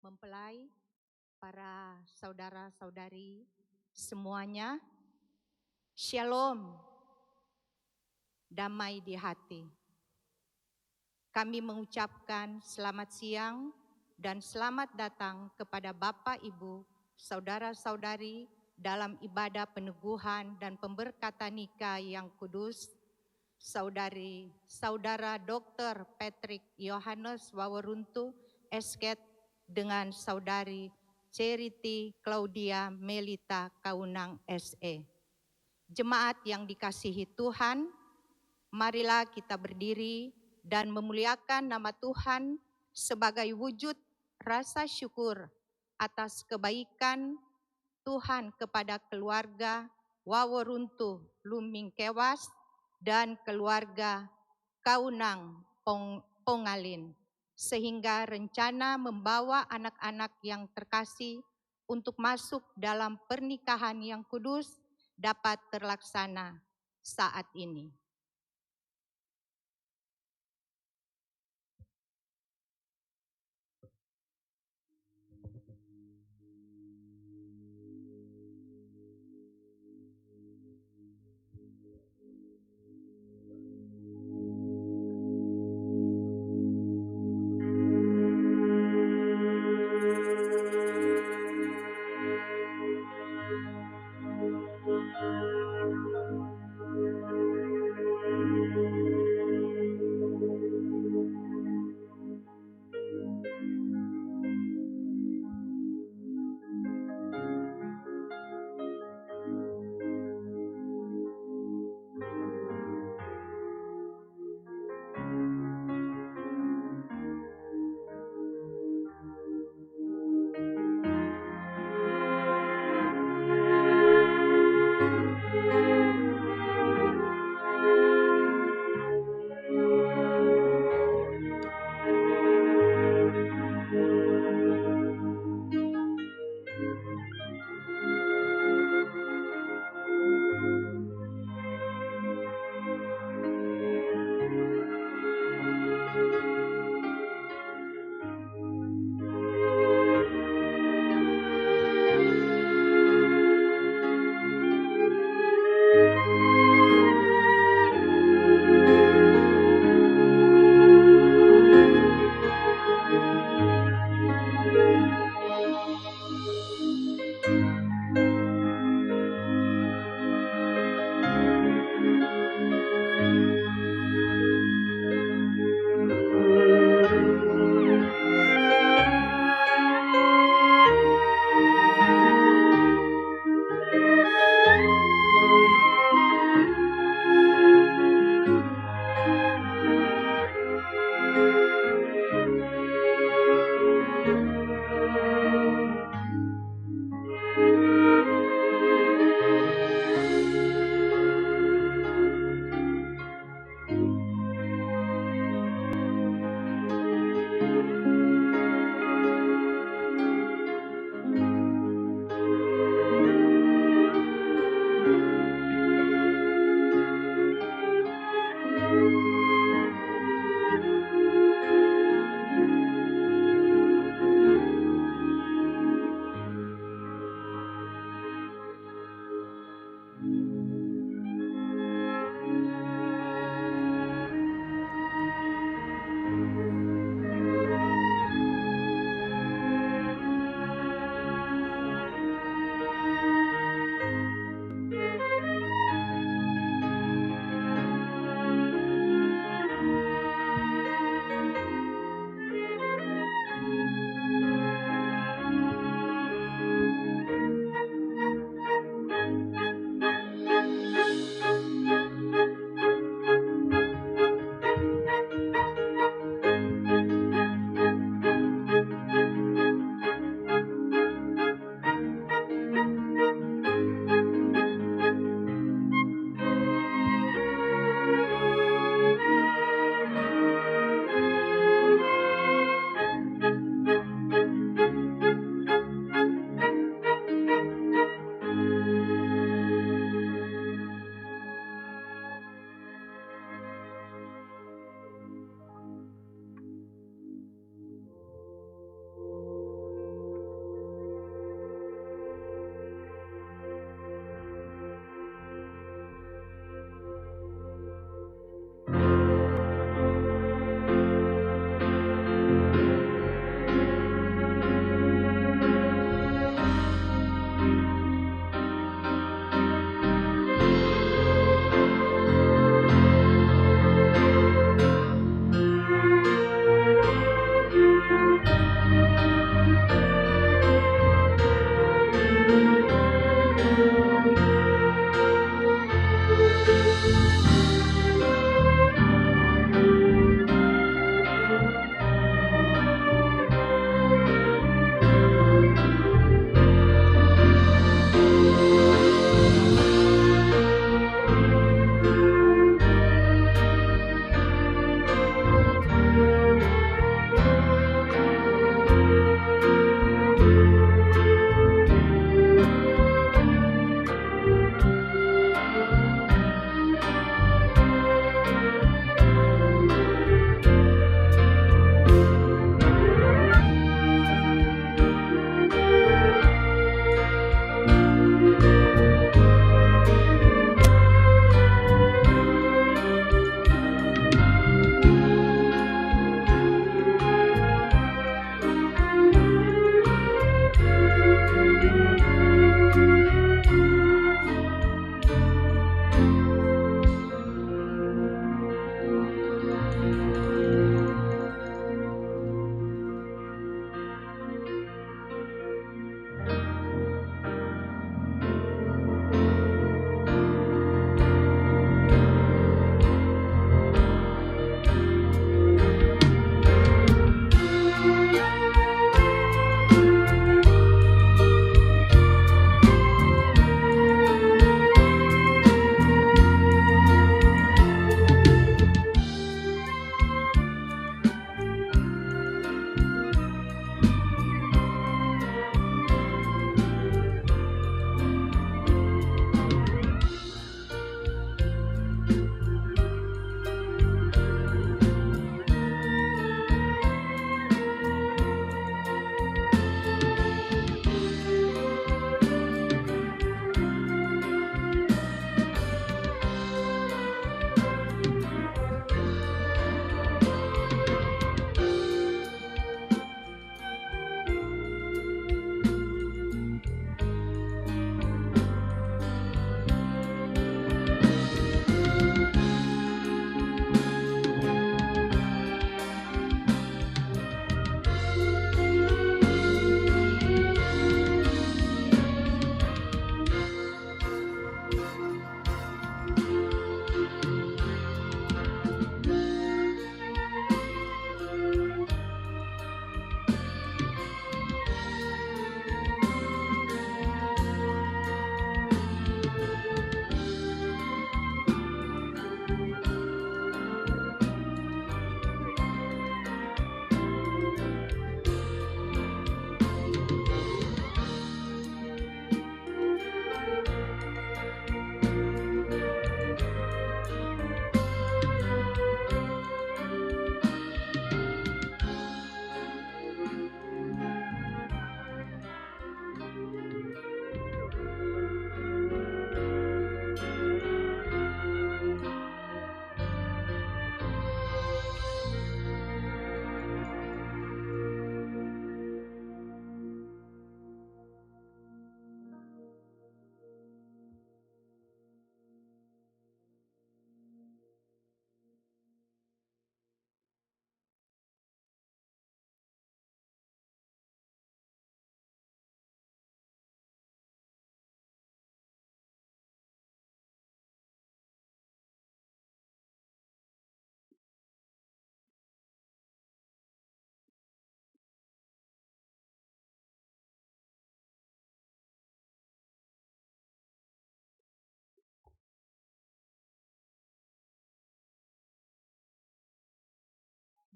mempelai, para saudara-saudari semuanya, Shalom, damai di hati. Kami mengucapkan selamat siang dan selamat datang kepada Bapak, Ibu, saudara-saudari dalam ibadah peneguhan dan pemberkatan nikah yang kudus, Saudara Dr. Patrick Yohanes Waworuntu Esket dengan Saudari Charity Claudia Melita Kaunang SE. Jemaat yang dikasihi Tuhan, marilah kita berdiri dan memuliakan nama Tuhan sebagai wujud rasa syukur atas kebaikan Tuhan kepada keluarga Waworuntu Luming Kewas dan keluarga Kaunang Pongalin, sehingga rencana membawa anak-anak yang terkasih untuk masuk dalam pernikahan yang kudus dapat terlaksana saat ini.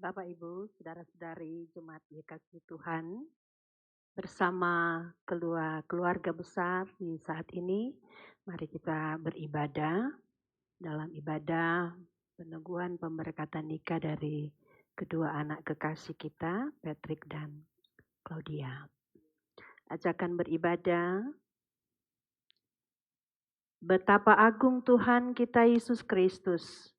Bapak, Ibu, Saudara-saudari Jemaat dikasihi Tuhan, bersama keluarga besar di saat ini, mari kita beribadah dalam ibadah peneguhan pemberkatan nikah dari kedua anak kekasih kita, Patrick dan Claudia. Ajakan beribadah. Betapa agung Tuhan kita Yesus Kristus,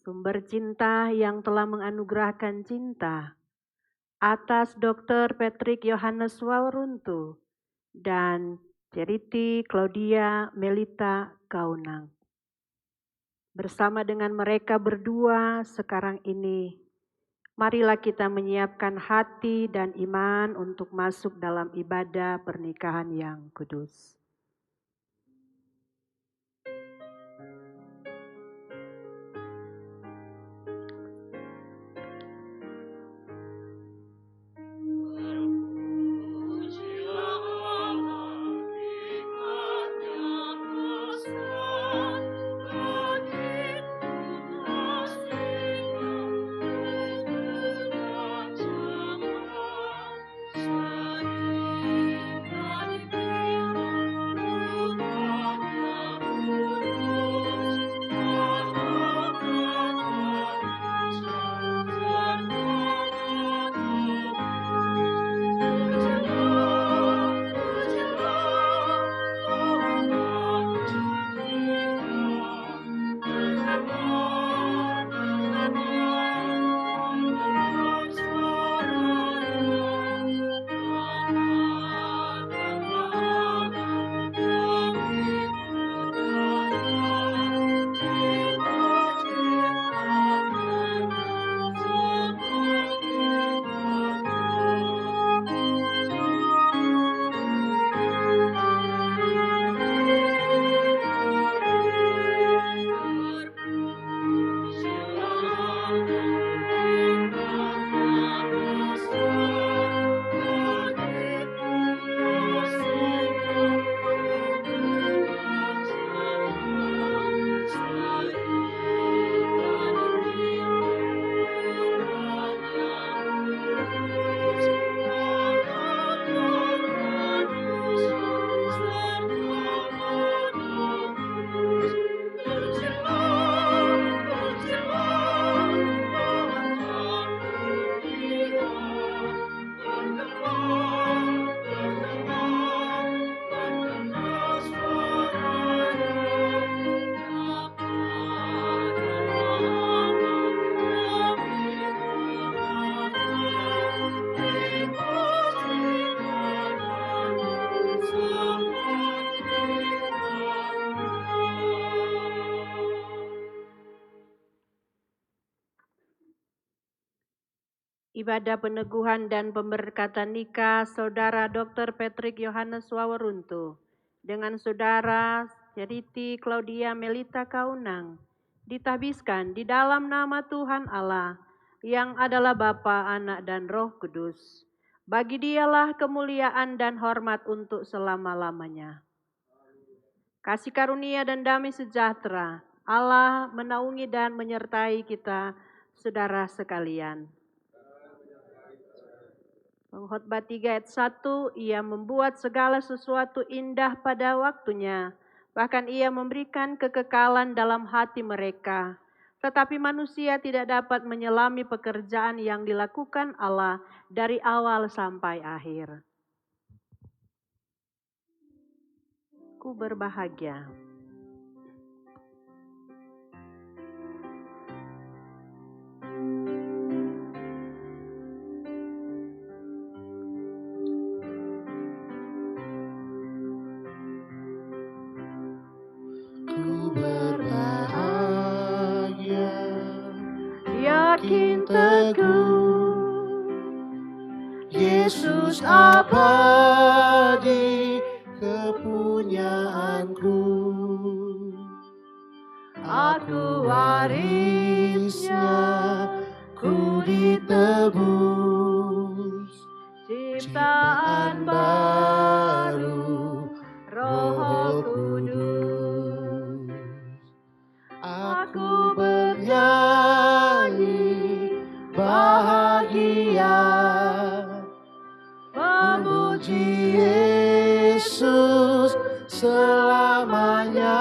sumber cinta yang telah menganugerahkan cinta atas Dr. Patrick Yohanes Wauruntu dan Charity Claudia Melita Kaunang. Bersama dengan mereka berdua sekarang ini, marilah kita menyiapkan hati dan iman untuk masuk dalam ibadah pernikahan yang kudus. Ibadah peneguhan dan pemberkatan nikah Saudara Dr. Patrick Yohanes Wauruntu dengan Saudara Charity Claudia Melita Kaunang ditahbiskan di dalam nama Tuhan Allah yang adalah Bapa, Anak, dan Roh Kudus. Bagi Dialah kemuliaan dan hormat untuk selama-lamanya. Kasih karunia dan damai sejahtera Allah menaungi dan menyertai kita, saudara sekalian. Pengkhotbah 3 ayat 1, ia membuat segala sesuatu indah pada waktunya. Bahkan ia memberikan kekekalan dalam hati mereka. Tetapi manusia tidak dapat menyelami pekerjaan yang dilakukan Allah dari awal sampai akhir. Ku berbahagia. Yakin teguh Yesus abadi kepunyaanku, aku warisnya, ku ditebus ciptaan baru Roh Kudus. Aku bernyanyi selamanya.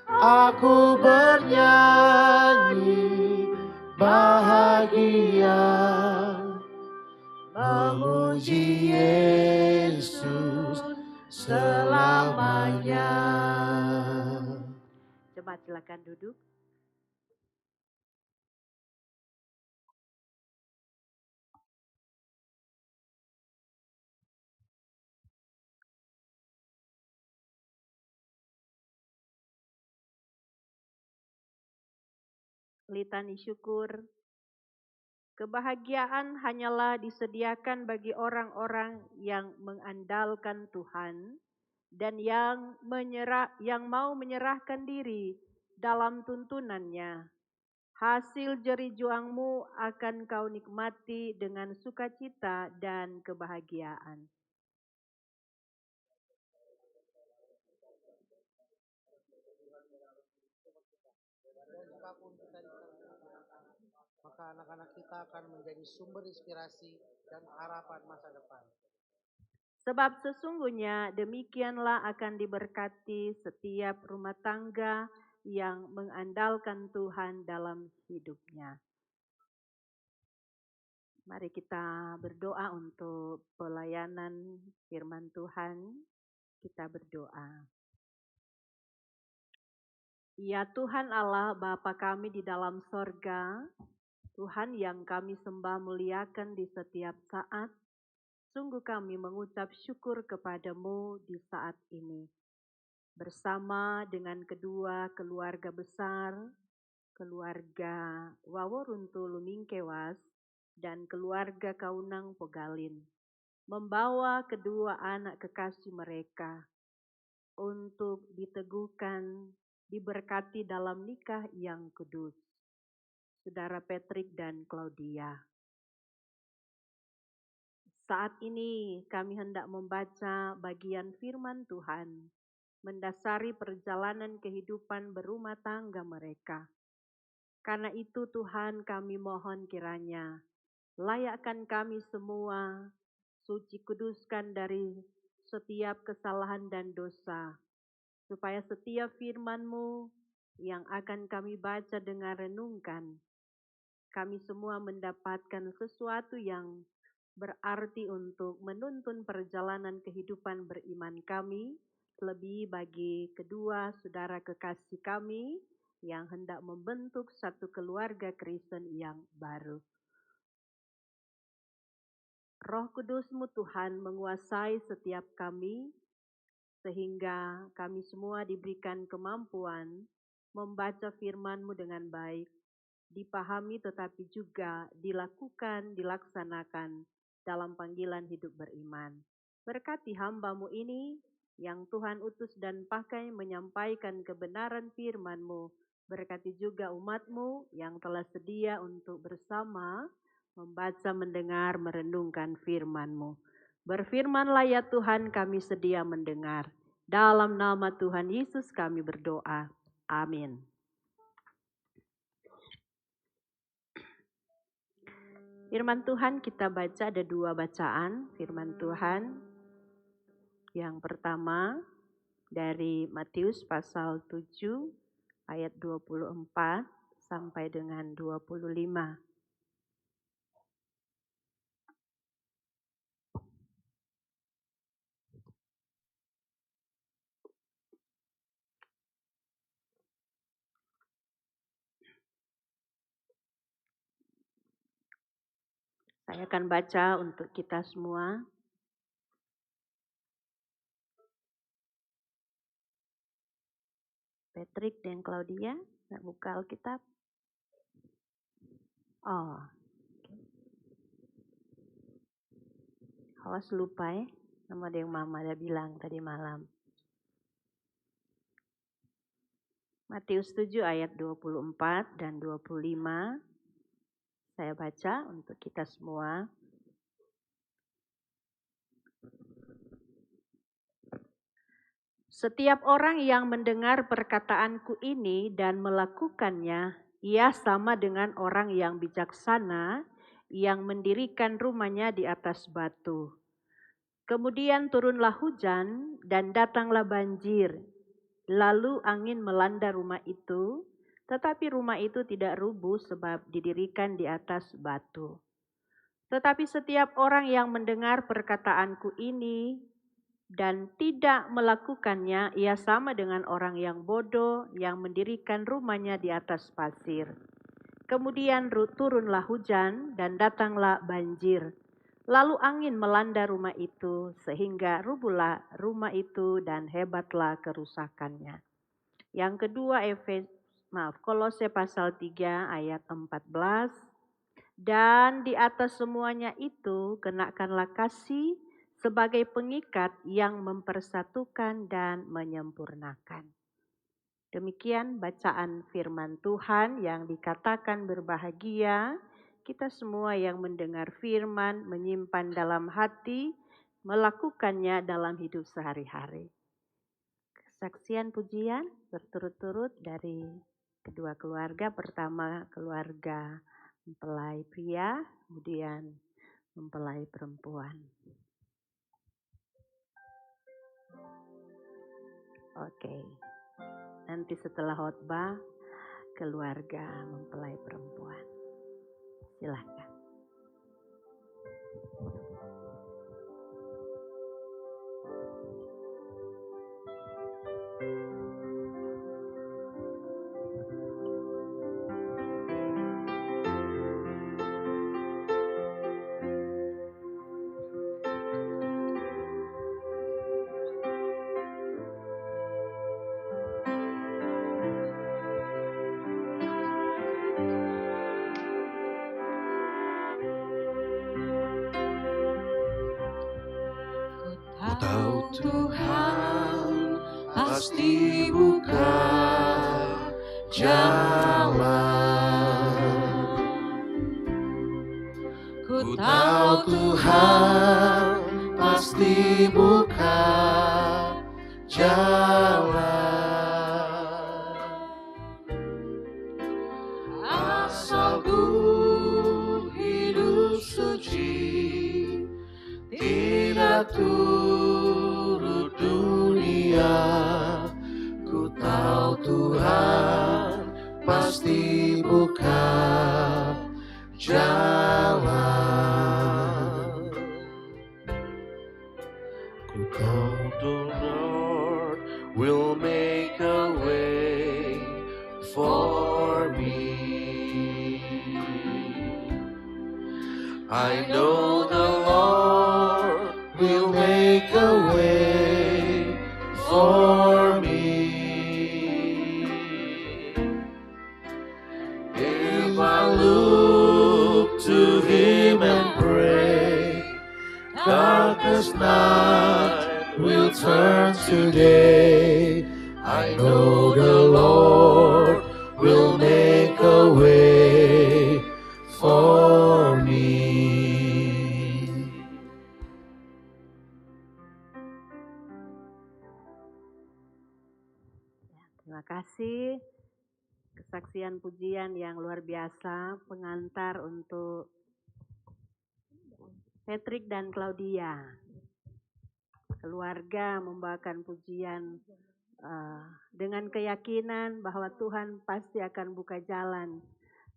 Aku bernyanyi bahagia, memuji Yesus selamanya. Jemaat silakan duduk. Litani syukur. Kebahagiaan hanyalah disediakan bagi orang-orang yang mengandalkan Tuhan dan yang mau menyerahkan diri dalam tuntunannya. Hasil jerih juangmu akan kau nikmati dengan sukacita dan kebahagiaan. Maka anak-anak kita akan menjadi sumber inspirasi dan harapan masa depan. Sebab sesungguhnya demikianlah akan diberkati setiap rumah tangga yang mengandalkan Tuhan dalam hidupnya. Mari kita berdoa untuk pelayanan firman Tuhan. Kita berdoa. Ya Tuhan Allah Bapa kami di dalam sorga, Tuhan yang kami sembah muliakan di setiap saat, sungguh kami mengucap syukur kepadamu di saat ini. Bersama dengan kedua keluarga besar, keluarga Waworuntu Lumingkewas dan keluarga Kaunang Pogalin, membawa kedua anak kekasih mereka untuk diteguhkan, diberkati dalam nikah yang kudus. Saudara Patrick dan Claudia. Saat ini kami hendak membaca bagian firman Tuhan, mendasari perjalanan kehidupan berumah tangga mereka. Karena itu Tuhan kami mohon kiranya, layakkan kami semua, suci kuduskan dari setiap kesalahan dan dosa, supaya setiap firman-Mu yang akan kami baca dengan renungkan, kami semua mendapatkan sesuatu yang berarti untuk menuntun perjalanan kehidupan beriman kami, lebih bagi kedua saudara kekasih kami yang hendak membentuk satu keluarga Kristen yang baru. Roh Kudus-Mu Tuhan menguasai setiap kami, sehingga kami semua diberikan kemampuan membaca firman-Mu dengan baik, dipahami tetapi juga dilakukan, dilaksanakan dalam panggilan hidup beriman. Berkati hamba-Mu ini yang Tuhan utus dan pakai menyampaikan kebenaran firman-Mu. Berkati juga umat-Mu yang telah sedia untuk bersama membaca, mendengar, merenungkan firman-Mu. Berfirmanlah ya Tuhan, kami sedia mendengar. Dalam nama Tuhan Yesus kami berdoa. Amin. Firman Tuhan kita baca, ada dua bacaan firman Tuhan. Yang pertama dari Matius pasal 7 ayat 24 sampai dengan 25. Saya akan baca untuk kita semua. Patrick dan Claudia, buka Alkitab. Oh, awas lupa ya, sama ada yang Mama ada bilang tadi malam. Matius 7 ayat 24 dan 25. Saya baca untuk kita semua. Setiap orang yang mendengar perkataanku ini dan melakukannya, ia sama dengan orang yang bijaksana yang mendirikan rumahnya di atas batu. Kemudian turunlah hujan dan datanglah banjir. Lalu angin melanda rumah itu, tetapi rumah itu tidak rubuh sebab didirikan di atas batu. Tetapi setiap orang yang mendengar perkataanku ini dan tidak melakukannya, ia sama dengan orang yang bodoh yang mendirikan rumahnya di atas pasir. Kemudian turunlah hujan dan datanglah banjir. Lalu angin melanda rumah itu sehingga rubuhlah rumah itu dan hebatlah kerusakannya. Yang kedua Kolose pasal 3 ayat 14. Dan di atas semuanya itu kenakanlah kasih sebagai pengikat yang mempersatukan dan menyempurnakan. Demikian bacaan firman Tuhan yang dikatakan berbahagia kita semua yang mendengar firman, menyimpan dalam hati, melakukannya dalam hidup sehari-hari. Kesaksian pujian berturut-turut dari kedua keluarga. Pertama keluarga mempelai pria, kemudian mempelai perempuan. Oke. Nanti setelah khotbah, keluarga mempelai perempuan. Silahkan. Ku tahu Tuhan pasti buka jalan. Ku tahu Tuhan pasti buka jalan. Asal ku hidup suci, tidak turut dunia. Ku tahu Tuhan pasti buka jalan. Ku tahu the Lord will make a way for me. I know the Lord will make a way for me. If I look to Him and pray, darkest night will turn to day. I know the Lord will make a way for me. Terima kasih. Kesaksian pujian yang luar biasa, pengantar untuk Patrick dan Claudia. Keluarga membawakan pujian dengan keyakinan bahwa Tuhan pasti akan buka jalan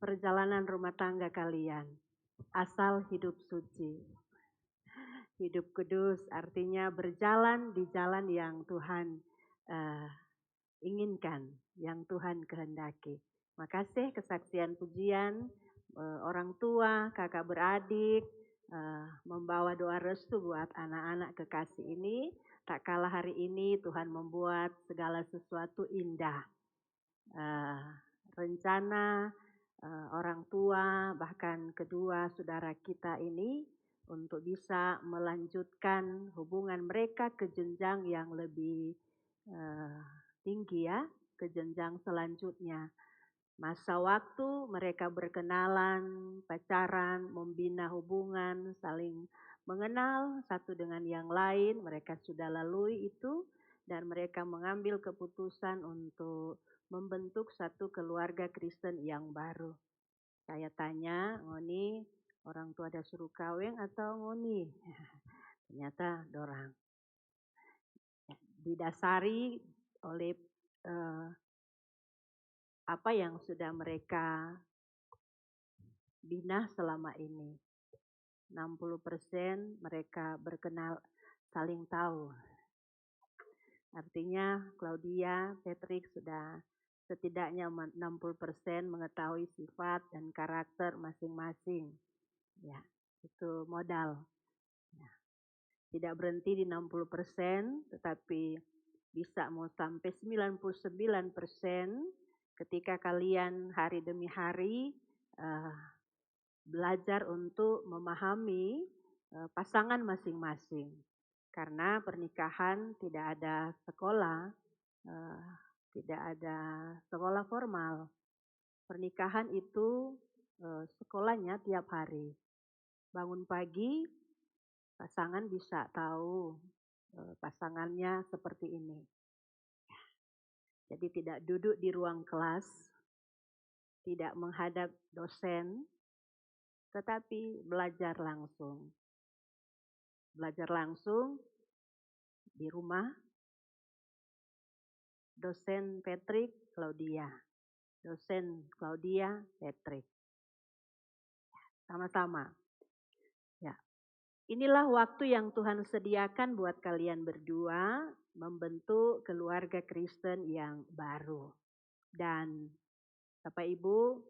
perjalanan rumah tangga kalian. Asal hidup suci. Hidup kudus artinya berjalan di jalan yang Tuhan inginkan, yang Tuhan kehendaki. Makasih kesaksian pujian orang tua, kakak beradik, membawa doa restu buat anak-anak kekasih ini. Tak kalah hari ini Tuhan membuat segala sesuatu indah. Rencana orang tua bahkan kedua saudara kita ini untuk bisa melanjutkan hubungan mereka ke jenjang yang lebih tinggi ya, ke jenjang selanjutnya. Masa waktu mereka berkenalan, pacaran, membina hubungan, saling mengenal satu dengan yang lain, mereka sudah lalui itu dan mereka mengambil keputusan untuk membentuk satu keluarga Kristen yang baru. Saya tanya, Ngoni, orang tua ada suruh kawin atau Ngoni? Ternyata dorang didasari oleh apa yang sudah mereka bina selama ini. 60% mereka berkenal, saling tahu. Artinya Claudia, Patrick sudah setidaknya 60% mengetahui sifat dan karakter masing-masing. Ya, itu modal. Ya. Tidak berhenti di 60%, tetapi bisa mau sampai 99% ketika kalian hari demi hari belajar untuk memahami pasangan masing-masing. Karena pernikahan tidak ada sekolah, tidak ada sekolah formal. Pernikahan itu sekolahnya tiap hari. Bangun pagi, pasangan bisa tahu pasangannya seperti ini. Jadi tidak duduk di ruang kelas, tidak menghadap dosen, tetapi belajar langsung. Belajar langsung di rumah, dosen Patrick, Claudia. Dosen Claudia, Patrick. Sama-sama. Ya. Inilah waktu yang Tuhan sediakan buat kalian berdua membentuk keluarga Kristen yang baru. Dan Bapak Ibu,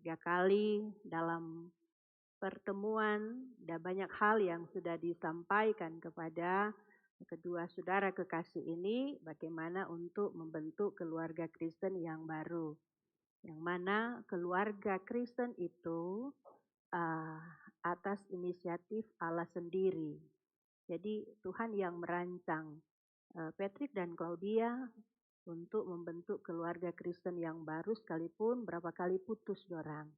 3 kali dalam pertemuan dan banyak hal yang sudah disampaikan kepada kedua saudara kekasih ini bagaimana untuk membentuk keluarga Kristen yang baru. Yang mana keluarga Kristen itu atas inisiatif Allah sendiri. Jadi Tuhan yang merancang Patrick dan Claudia untuk membentuk keluarga Kristen yang baru sekalipun berapa kali putus dorang.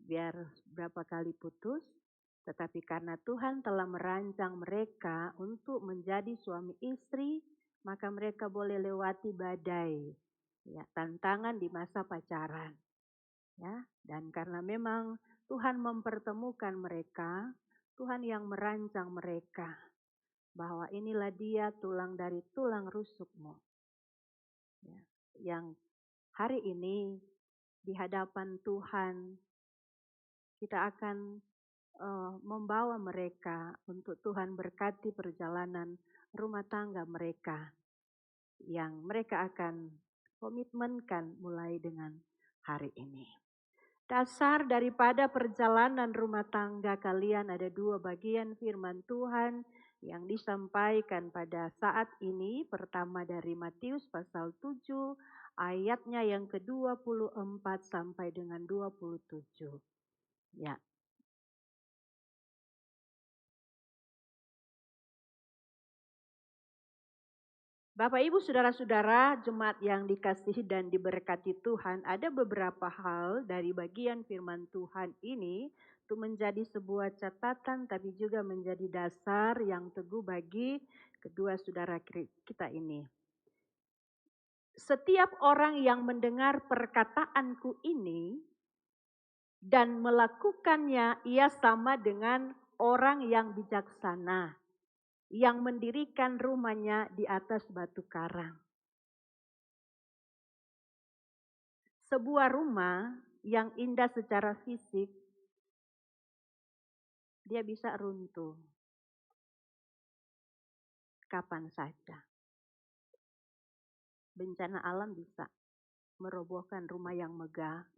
Biar berapa kali putus, tetapi karena Tuhan telah merancang mereka untuk menjadi suami istri, maka mereka boleh lewati badai, ya, tantangan di masa pacaran. Ya, dan karena memang Tuhan mempertemukan mereka, Tuhan yang merancang mereka, bahwa inilah dia tulang dari tulang rusukmu. Ya, yang hari ini di hadapan Tuhan, kita akan membawa mereka untuk Tuhan berkati perjalanan rumah tangga mereka yang mereka akan komitmenkan mulai dengan hari ini. Dasar daripada perjalanan rumah tangga kalian ada 2 bagian firman Tuhan yang disampaikan pada saat ini. Pertama dari Matius pasal 7 ayatnya yang ke-24 sampai dengan 27. Ya. Bapak Ibu saudara-saudara jemaat yang dikasihi dan diberkati Tuhan, ada beberapa hal dari bagian firman Tuhan ini untuk menjadi sebuah catatan tapi juga menjadi dasar yang teguh bagi kedua saudara kita ini. Setiap orang yang mendengar perkataanku ini dan melakukannya, ia sama dengan orang yang bijaksana yang mendirikan rumahnya di atas batu karang. Sebuah rumah yang indah secara fisik, dia bisa runtuh kapan saja. Bencana alam bisa merobohkan rumah yang megah,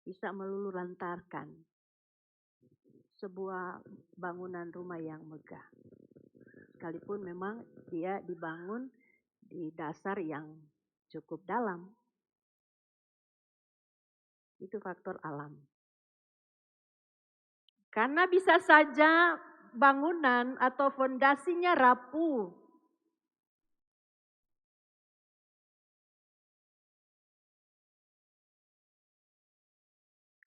bisa meluluhlantarkan sebuah bangunan rumah yang megah. Sekalipun memang dia dibangun di dasar yang cukup dalam. Itu faktor alam. Karena bisa saja bangunan atau fondasinya rapuh.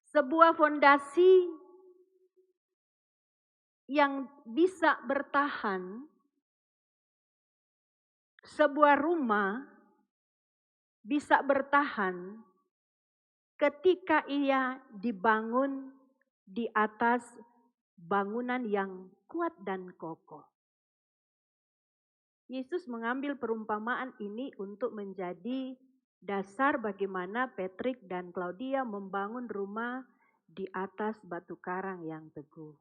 Sebuah fondasi yang bisa bertahan, sebuah rumah bisa bertahan ketika ia dibangun di atas bangunan yang kuat dan kokoh. Yesus mengambil perumpamaan ini untuk menjadi dasar bagaimana Patrick dan Claudia membangun rumah di atas batu karang yang teguh.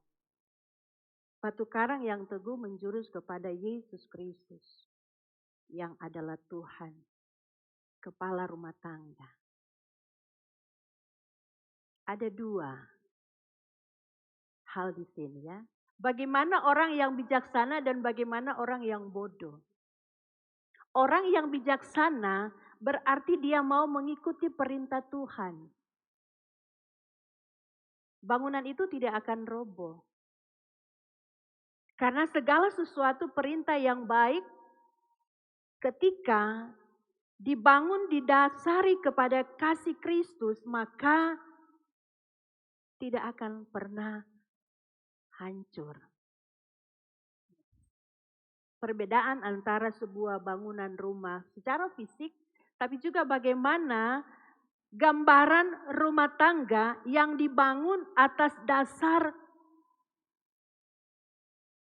Batu karang yang teguh menjurus kepada Yesus Kristus yang adalah Tuhan, kepala rumah tangga. Ada dua hal di sini ya. Bagaimana orang yang bijaksana dan bagaimana orang yang bodoh. Orang yang bijaksana berarti dia mau mengikuti perintah Tuhan. Bangunan itu tidak akan roboh. Karena segala sesuatu perintah yang baik ketika dibangun didasari kepada kasih Kristus, maka tidak akan pernah hancur. Perbedaan antara sebuah bangunan rumah secara fisik, tapi juga bagaimana gambaran rumah tangga yang dibangun atas dasar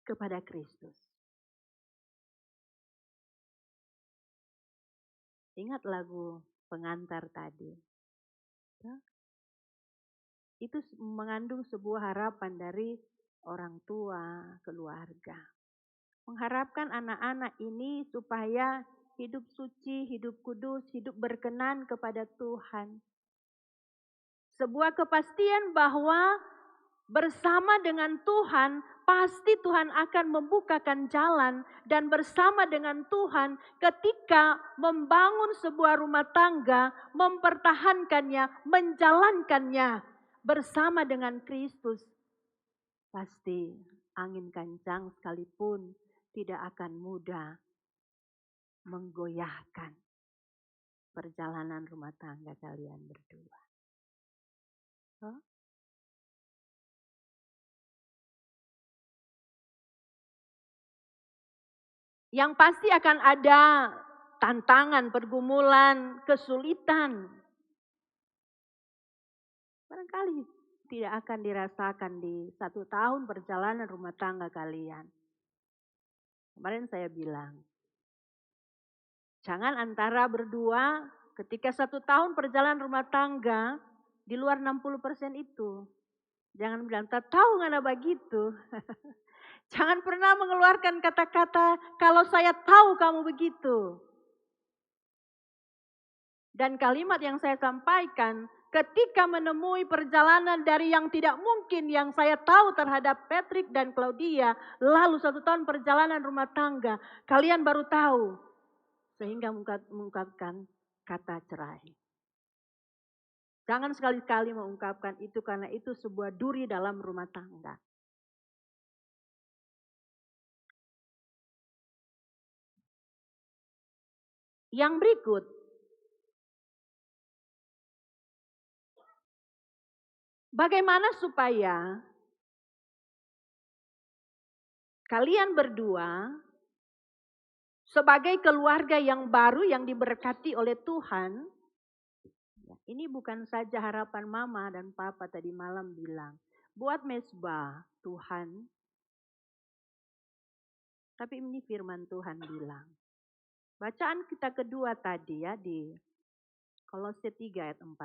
kepada Kristus. Ingat lagu pengantar tadi. Itu mengandung sebuah harapan dari orang tua, keluarga. Mengharapkan anak-anak ini supaya hidup suci, hidup kudus, hidup berkenan kepada Tuhan. Sebuah kepastian bahwa bersama dengan Tuhan, pasti Tuhan akan membukakan jalan. Dan bersama dengan Tuhan ketika membangun sebuah rumah tangga, mempertahankannya, menjalankannya bersama dengan Kristus. Pasti angin kencang sekalipun tidak akan mudah menggoyahkan perjalanan rumah tangga kalian berdua. Yang pasti akan ada tantangan, pergumulan, kesulitan. Barangkali tidak akan dirasakan di 1 tahun perjalanan rumah tangga kalian. Kemarin saya bilang, jangan antara berdua ketika 1 tahun perjalanan rumah tangga di luar 60% itu. Jangan bilang, tak tahu ngana begitu. Jangan pernah mengeluarkan kata-kata, kalau saya tahu kamu begitu. Dan kalimat yang saya sampaikan, ketika menemui perjalanan dari yang tidak mungkin yang saya tahu terhadap Patrick dan Claudia, lalu 1 tahun perjalanan rumah tangga, kalian baru tahu. Sehingga mengungkapkan kata cerai. Jangan sekali-kali mengungkapkan itu karena itu sebuah duri dalam rumah tangga. Yang berikut, bagaimana supaya kalian berdua sebagai keluarga yang baru yang diberkati oleh Tuhan, ini bukan saja harapan mama dan papa tadi malam bilang, buat mesbah Tuhan, tapi ini firman Tuhan bilang. Bacaan kita kedua tadi ya di Kolose 3 ayat 14.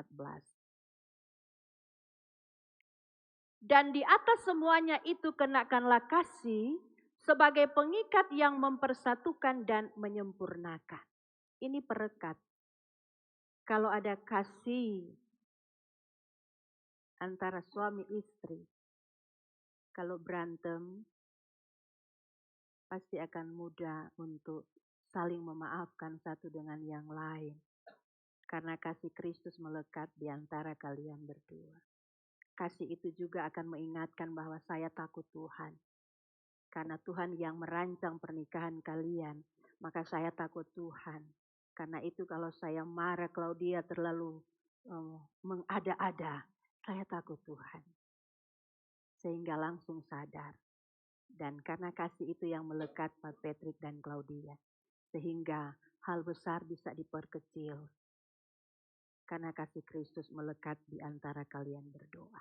Dan di atas semuanya itu kenakanlah kasih sebagai pengikat yang mempersatukan dan menyempurnakan. Ini perekat. Kalau ada kasih antara suami istri, kalau berantem pasti akan mudah untuk saling memaafkan satu dengan yang lain. Karena kasih Kristus melekat di antara kalian berdua. Kasih itu juga akan mengingatkan bahwa saya takut Tuhan. Karena Tuhan yang merancang pernikahan kalian, maka saya takut Tuhan. Karena itu kalau saya marah Claudia terlalu mengada-ada, saya takut Tuhan. Sehingga langsung sadar. Dan karena kasih itu yang melekat Pak Patrick dan Claudia. Sehingga hal besar bisa diperkecil. karena kasih Kristus melekat di antara kalian berdua.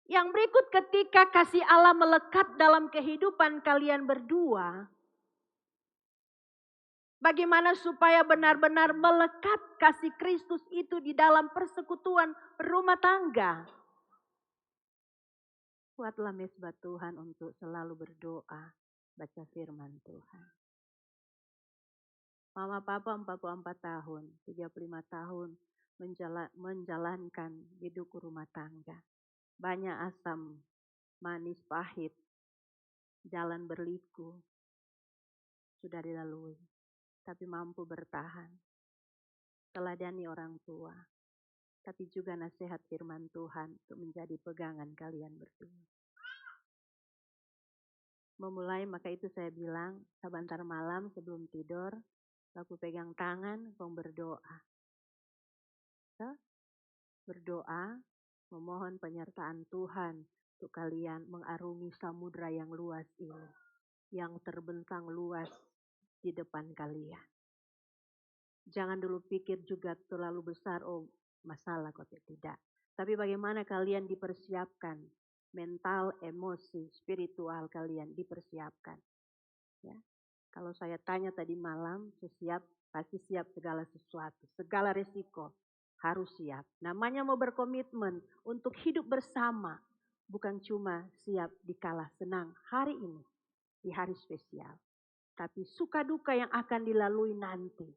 Yang berikut, ketika kasih Allah melekat dalam kehidupan kalian berdua, bagaimana supaya benar-benar melekat kasih Kristus itu di dalam persekutuan rumah tangga? Buatlah mesbah Tuhan untuk selalu berdoa, baca firman Tuhan. Mama papa 44 tahun, 35 tahun menjalankan hidup rumah tangga. Banyak asam, manis, pahit, jalan berliku, sudah dilalui. Tapi mampu bertahan. Teladani orang tua, tapi juga nasihat firman Tuhan untuk menjadi pegangan kalian berdua. Memulai, maka itu saya bilang, sebentar malam sebelum tidur, aku pegang tangan, kau berdoa. Berdoa, memohon penyertaan Tuhan untuk kalian mengarungi samudra yang luas ini, yang terbentang luas di depan kalian. Jangan dulu pikir juga terlalu besar, oh masalah kok tidak. Tapi bagaimana kalian dipersiapkan, mental, emosi, spiritual kalian dipersiapkan. Ya. Kalau saya tanya tadi malam, siap, pasti siap segala sesuatu, segala resiko. Harus siap. Namanya mau berkomitmen untuk hidup bersama. Bukan cuma siap dikala senang hari ini. Di hari spesial. Tapi suka duka yang akan dilalui nanti.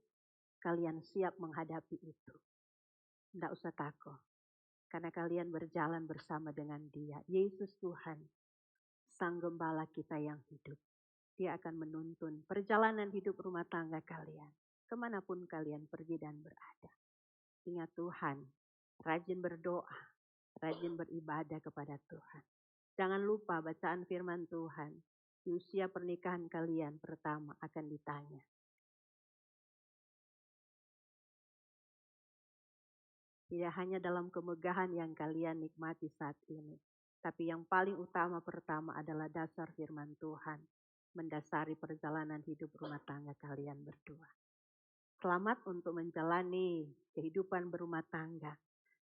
Kalian siap menghadapi itu. Tidak usah takut. Karena kalian berjalan bersama dengan Dia. Yesus Tuhan. Sang Gembala kita yang hidup. Dia akan menuntun perjalanan hidup rumah tangga kalian. Kemanapun kalian pergi dan berada. Ingat Tuhan, rajin berdoa, rajin beribadah kepada Tuhan. Jangan lupa bacaan firman Tuhan. Di usia pernikahan kalian pertama akan ditanya. Tidak hanya dalam kemegahan yang kalian nikmati saat ini. Tapi yang paling utama pertama adalah dasar firman Tuhan. Mendasari perjalanan hidup rumah tangga kalian berdua. Selamat untuk menjalani kehidupan berumah tangga.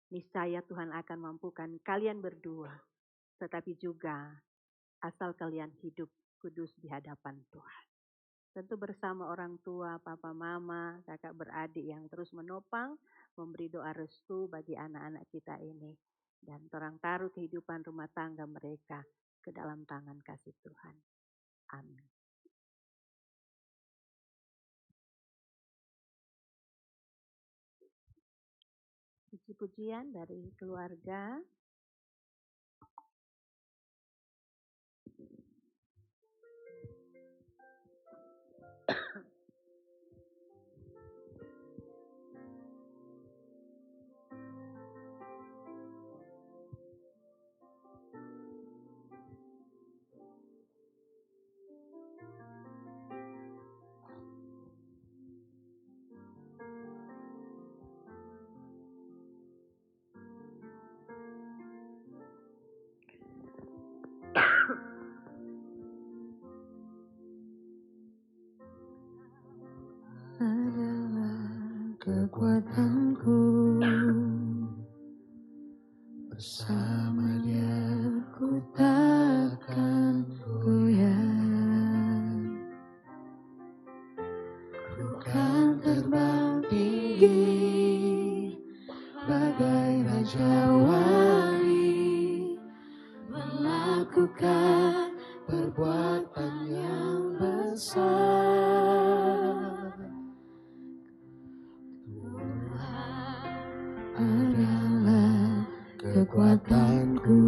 Niscaya Tuhan akan mampukan kalian berdua. Tetapi juga asal kalian hidup kudus di hadapan Tuhan. Tentu bersama orang tua, papa, mama, kakak beradik yang terus menopang. Memberi doa restu bagi anak-anak kita ini. Dan terang taruh kehidupan rumah tangga mereka ke dalam tangan kasih Tuhan. Amin. Puji-pujian dari keluarga. Adalah kekuatanku, bersama Dia ku takkan goyah. Ku kan terbang tinggi bagai raja wali, melakukan perbuatan yang besar. Adalah kekuatanku,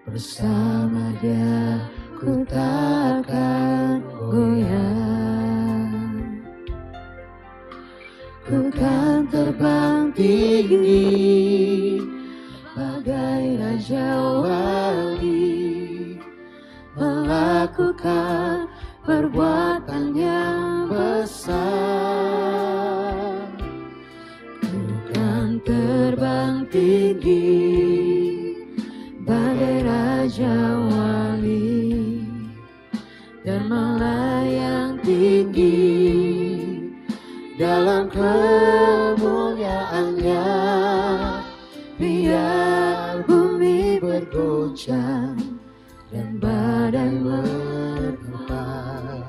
bersama Dia ku takkan goyah. Ku kan terbang tinggi bagai raja wali, melakukan perbuatan yang besar. Terbang tinggi bagai raja wali dan melayang tinggi dalam kemuliaannya. Biar bumi bergoncang dan badai bergempar,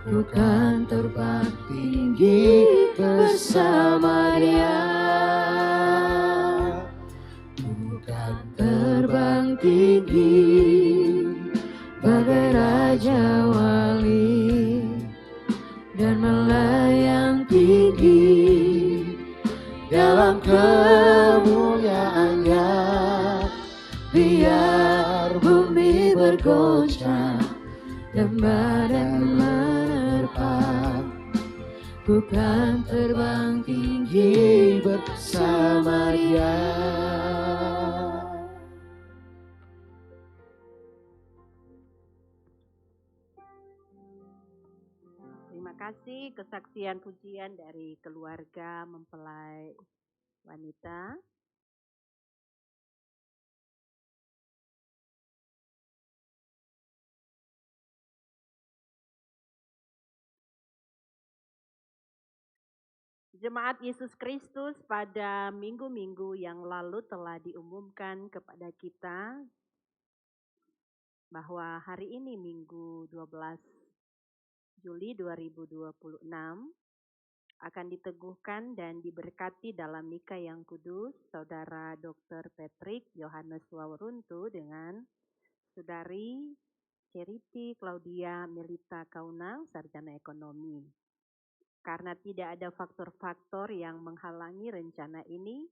ku kan terbang tinggi bersama Dia. Ku kan terbang tinggi bagai Raja Wali dan melayang tinggi dalam kemuliaannya. Biar bumi bergoncang dan badai menerpa, ku kan terbang tinggi bersama Dia. Terima kasih kesaksian pujian dari keluarga mempelai wanita. Jemaat Yesus Kristus, pada minggu-minggu yang lalu telah diumumkan kepada kita bahwa hari ini Minggu 12 Juli 2026 akan diteguhkan dan diberkati dalam nikah yang kudus Saudara Dr. Patrick Yohanes Waworuntu dengan Saudari Charity Claudia Melita Kaunang, Sarjana Ekonomi. Karena tidak ada faktor-faktor yang menghalangi rencana ini,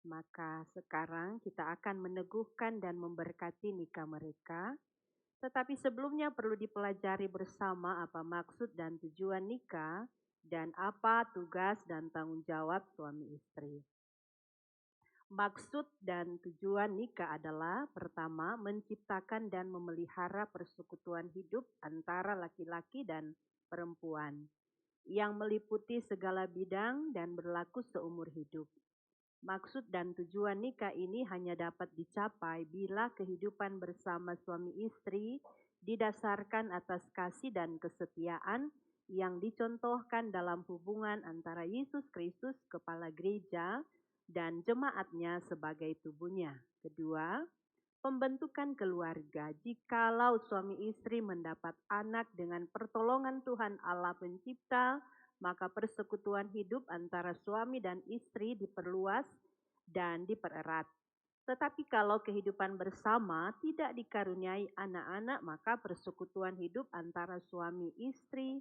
maka sekarang kita akan meneguhkan dan memberkati nikah mereka. Tetapi sebelumnya perlu dipelajari bersama apa maksud dan tujuan nikah dan apa tugas dan tanggung jawab suami istri. Maksud dan tujuan nikah adalah pertama, menciptakan dan memelihara persekutuan hidup antara laki-laki dan perempuan yang meliputi segala bidang dan berlaku seumur hidup. Maksud dan tujuan nikah ini hanya dapat dicapai bila kehidupan bersama suami istri didasarkan atas kasih dan kesetiaan yang dicontohkan dalam hubungan antara Yesus Kristus, Kepala Gereja, dan jemaatnya sebagai tubuhnya. Kedua, pembentukan keluarga. Jikalau suami istri mendapat anak dengan pertolongan Tuhan Allah Pencipta, maka persekutuan hidup antara suami dan istri diperluas dan dipererat. Tetapi kalau kehidupan bersama tidak dikaruniai anak-anak, maka persekutuan hidup antara suami istri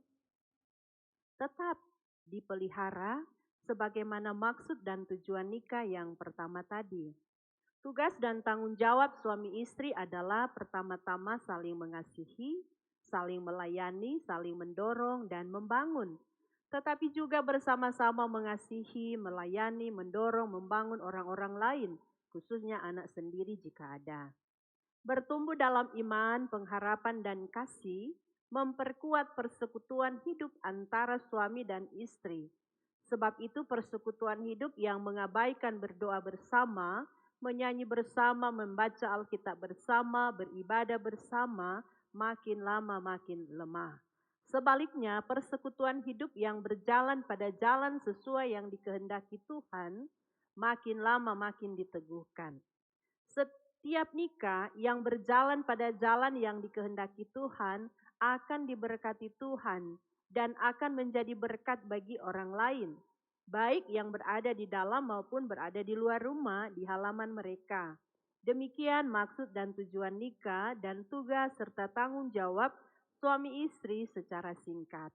tetap dipelihara sebagaimana maksud dan tujuan nikah yang pertama tadi. Tugas dan tanggung jawab suami istri adalah pertama-tama saling mengasihi, saling melayani, saling mendorong, dan membangun. Tetapi juga bersama-sama mengasihi, melayani, mendorong, membangun orang-orang lain, khususnya anak sendiri jika ada. Bertumbuh dalam iman, pengharapan, dan kasih, memperkuat persekutuan hidup antara suami dan istri. Sebab itu persekutuan hidup yang mengabaikan berdoa bersama, menyanyi bersama, membaca Alkitab bersama, beribadah bersama, makin lama makin lemah. Sebaliknya, persekutuan hidup yang berjalan pada jalan sesuai yang dikehendaki Tuhan, makin lama makin diteguhkan. Setiap nikah yang berjalan pada jalan yang dikehendaki Tuhan akan diberkati Tuhan dan akan menjadi berkat bagi orang lain, baik yang berada di dalam maupun berada di luar rumah, di halaman mereka. Demikian maksud dan tujuan nikah dan tugas serta tanggung jawab suami istri secara singkat.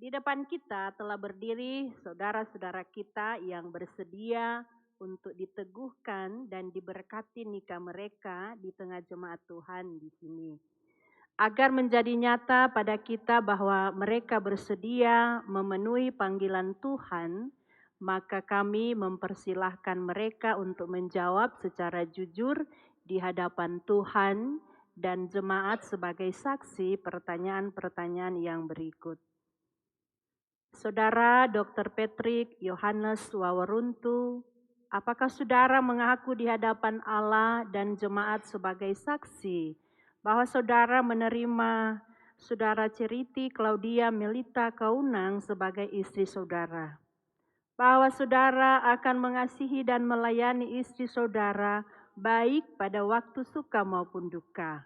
Di depan kita telah berdiri saudara-saudara kita yang bersedia untuk diteguhkan dan diberkati nikah mereka di tengah jemaat Tuhan di sini. agar menjadi nyata pada kita bahwa mereka bersedia memenuhi panggilan Tuhan, maka kami mempersilahkan mereka untuk menjawab secara jujur di hadapan Tuhan dan jemaat sebagai saksi pertanyaan-pertanyaan yang berikut. Saudara Dr. Patrick Yohanes Waworuntu, apakah saudara mengaku di hadapan Allah dan jemaat sebagai saksi bahwa saudara menerima saudara Ceriti Claudia Melita Kaunang sebagai istri saudara? Bahwa saudara akan mengasihi dan melayani istri saudara baik pada waktu suka maupun duka?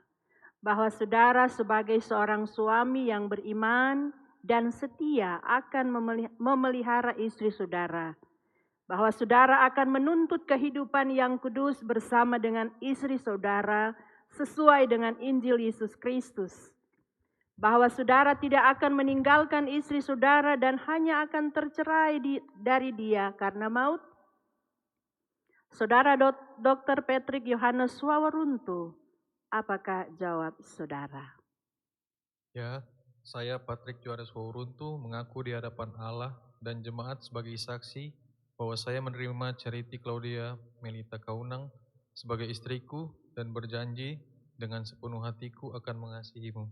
Bahwa saudara sebagai seorang suami yang beriman dan setia akan memelihara istri saudara. Bahwa saudara akan menuntut kehidupan yang kudus bersama dengan istri saudara sesuai dengan Injil Yesus Kristus. Bahwa saudara tidak akan meninggalkan istri saudara dan hanya akan tercerai dari dia karena maut. Saudara Dr. Patrick Yohanes Waworuntu, apakah jawab saudara? Ya, saya Patrick Yohanes Waworuntu mengaku di hadapan Allah dan jemaat sebagai saksi bahwa saya menerima Ceriti Claudia Melita Kaunang sebagai istriku dan berjanji dengan sepenuh hatiku akan mengasihimu,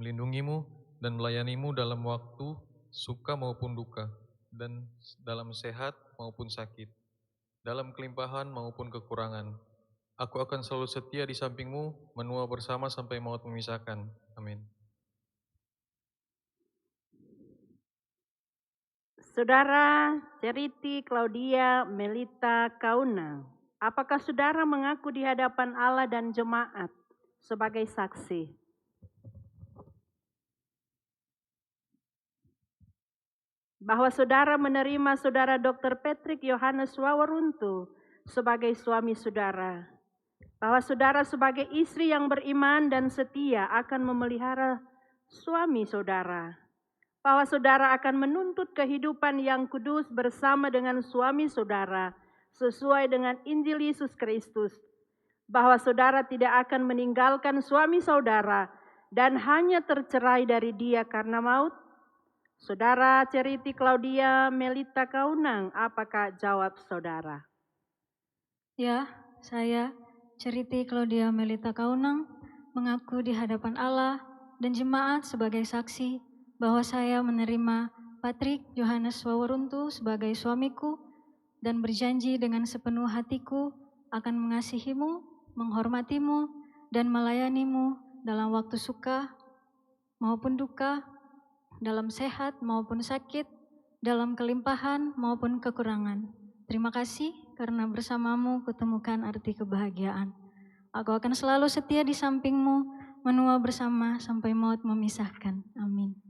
melindungimu dan melayanimu dalam waktu suka maupun duka, dan dalam sehat maupun sakit, dalam kelimpahan maupun kekurangan. Aku akan selalu setia di sampingmu, menua bersama sampai maut memisahkan. Amin. Saudara Ceriti Claudia Melita Kaunang, apakah saudara mengaku di hadapan Allah dan jemaat sebagai saksi bahwa saudara menerima saudara Dr. Patrick Yohanes Waworuntu sebagai suami saudara, bahwa saudara sebagai istri yang beriman dan setia akan memelihara suami saudara, bahwa saudara akan menuntut kehidupan yang kudus bersama dengan suami saudara sesuai dengan Injil Yesus Kristus, bahwa saudara tidak akan meninggalkan suami saudara dan hanya tercerai dari dia karena maut. Saudara Ceriti Claudia Melita Kaunang, apakah jawab saudara? Ya, saya Ceriti Claudia Melita Kaunang mengaku di hadapan Allah dan jemaat sebagai saksi bahwa saya menerima Patrick Yohanes Waworuntu sebagai suamiku dan berjanji dengan sepenuh hatiku akan mengasihimu, menghormatimu, dan melayanimu dalam waktu suka maupun duka, dalam sehat maupun sakit, dalam kelimpahan maupun kekurangan. Terima kasih karena bersamamu kutemukan arti kebahagiaan. Aku akan selalu setia di sampingmu, menua bersama sampai maut memisahkan. Amin.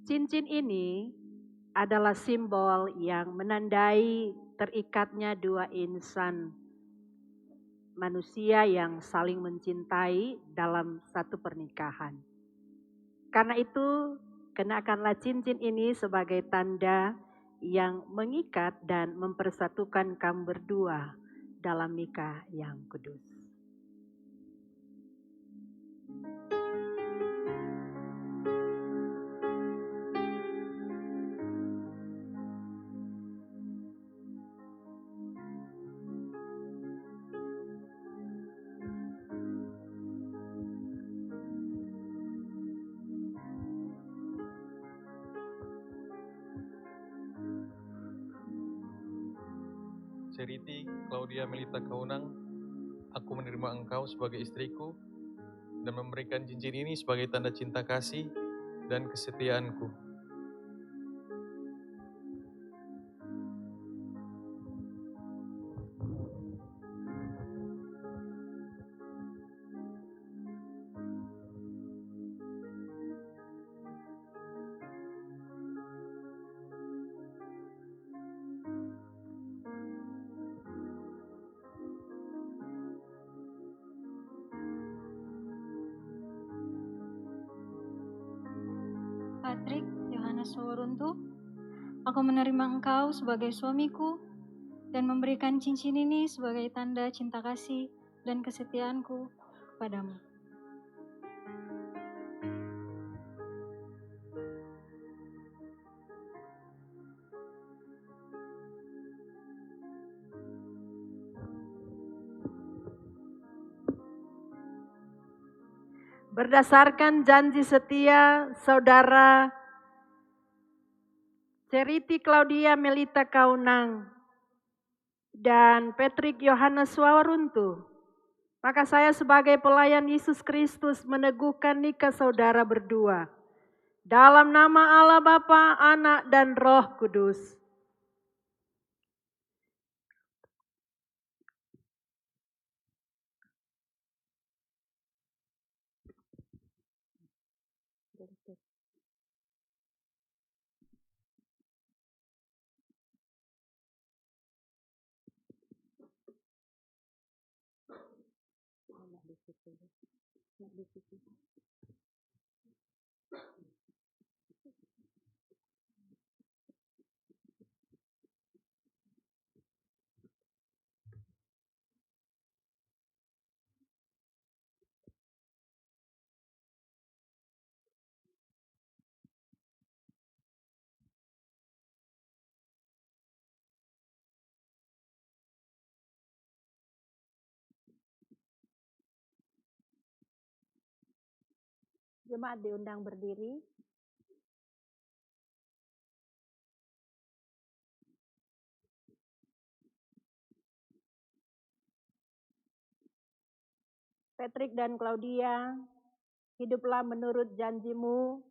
Cincin ini adalah simbol yang menandai terikatnya dua insan manusia yang saling mencintai dalam satu pernikahan. Karena itu, kenakanlah cincin ini sebagai tanda yang mengikat dan mempersatukan kamu berdua dalam nikah yang kudus. Charity Claudia Melita Kaunang, aku menerima engkau sebagai istriku dan memberikan cincin ini sebagai tanda cinta kasih dan kesetiaanku. Patrick Yohanes Waworuntu, aku menerima engkau sebagai suamiku dan memberikan cincin ini sebagai tanda cinta kasih dan kesetiaanku kepadamu. Berdasarkan janji setia Saudara Charity Claudia Melita Kaunang dan Patrick Yohanes Waworuntu, maka saya sebagai pelayan Yesus Kristus meneguhkan nikah saudara berdua dalam nama Allah Bapa, Anak, dan Roh Kudus. Jemaat diundang berdiri. Patrick dan Claudia, hiduplah menurut janjimu,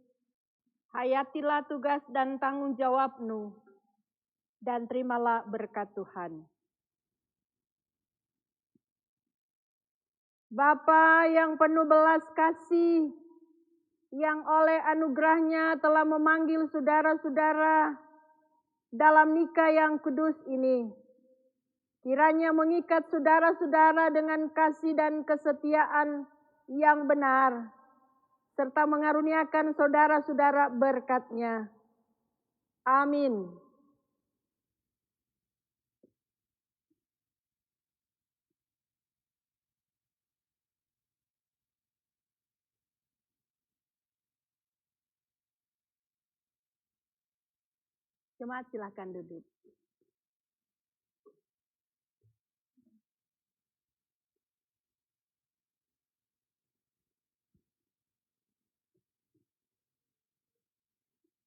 hayatilah tugas dan tanggung jawabmu, dan terimalah berkat Tuhan. Bapa yang penuh belas kasih, yang oleh anugerahnya telah memanggil saudara-saudara dalam nikah yang kudus ini, kiranya mengikat saudara-saudara dengan kasih dan kesetiaan yang benar, serta mengaruniakan saudara-saudara berkat-Nya. Amin. Jemaat silakan duduk.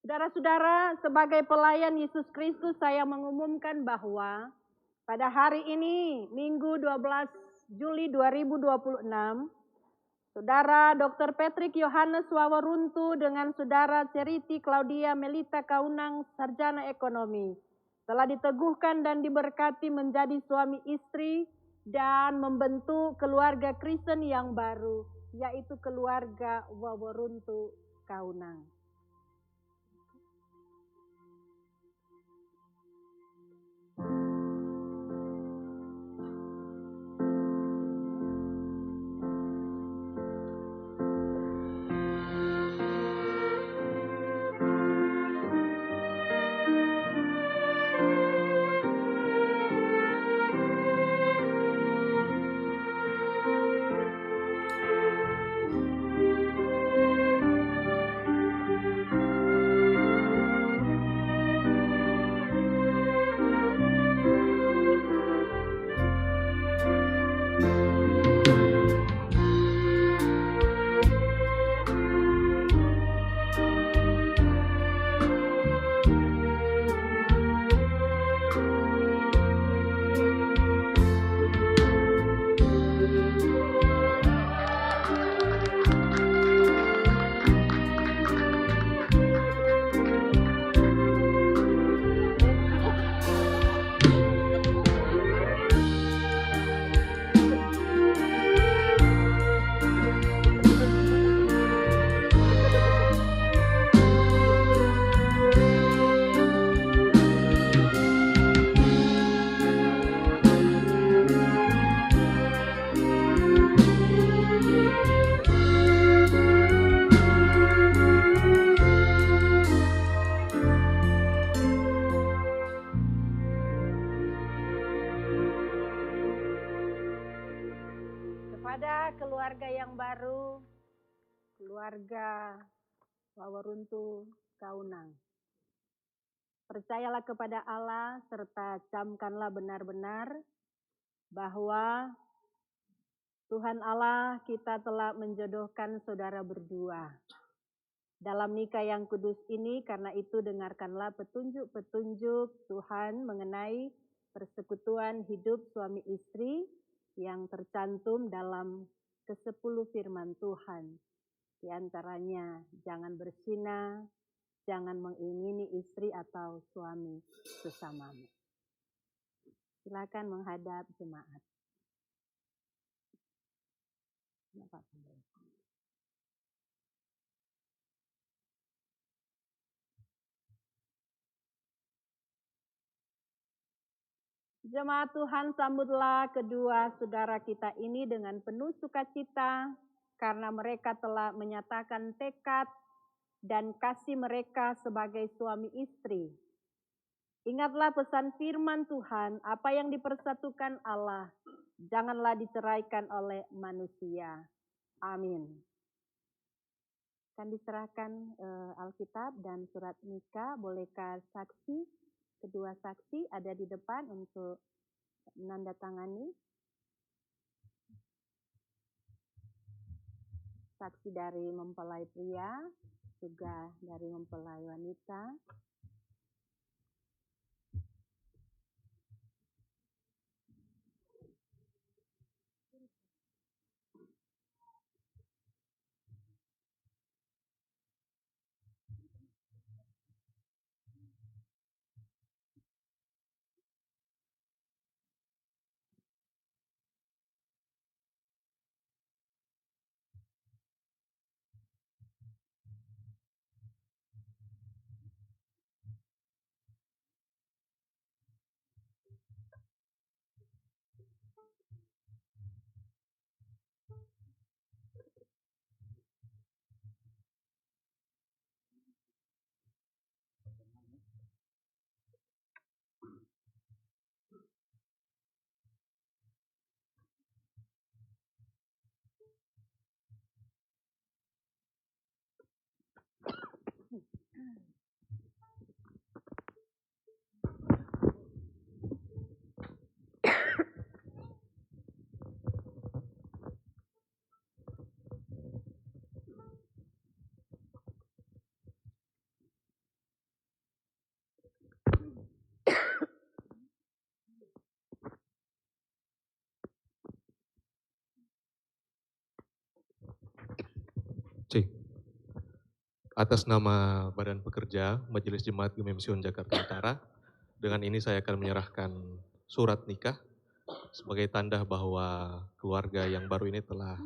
Saudara-saudara, sebagai pelayan Yesus Kristus, saya mengumumkan bahwa pada hari ini, Minggu 12 Juli 2026, Saudara Dr. Patrick Yohanes Waworuntu dengan Saudara Charity Claudia Melita Kaunang, Sarjana Ekonomi, telah diteguhkan dan diberkati menjadi suami istri dan membentuk keluarga Kristen yang baru, yaitu keluarga Waworuntu Kaunang. Kepada keluarga yang baru, keluarga Waworuntu Kaunang. Percayalah kepada Allah serta camkanlah benar-benar bahwa Tuhan Allah kita telah menjodohkan saudara berdua dalam nikah yang kudus ini. Karena itu dengarkanlah petunjuk-petunjuk Tuhan mengenai persekutuan hidup suami istri yang tercantum dalam ke-10 firman Tuhan. Di antaranya, jangan berzina, jangan mengingini istri atau suami sesamamu. Silakan menghadap jemaat. Jemaat Tuhan, sambutlah kedua saudara kita ini dengan penuh sukacita karena mereka telah menyatakan tekad dan kasih mereka sebagai suami istri. Ingatlah pesan firman Tuhan, apa yang dipersatukan Allah, janganlah diceraikan oleh manusia. Amin. Akan diserahkan Alkitab dan surat nikah. Bolehkah saksi, kedua saksi ada di depan untuk menandatangani? Saksi dari mempelai pria, juga dari mempelai wanita. C. Atas nama Badan Pekerja Majelis Jemaat Gemiim Sion Jakarta Utara, dengan ini saya akan menyerahkan surat nikah sebagai tanda bahwa keluarga yang baru ini telah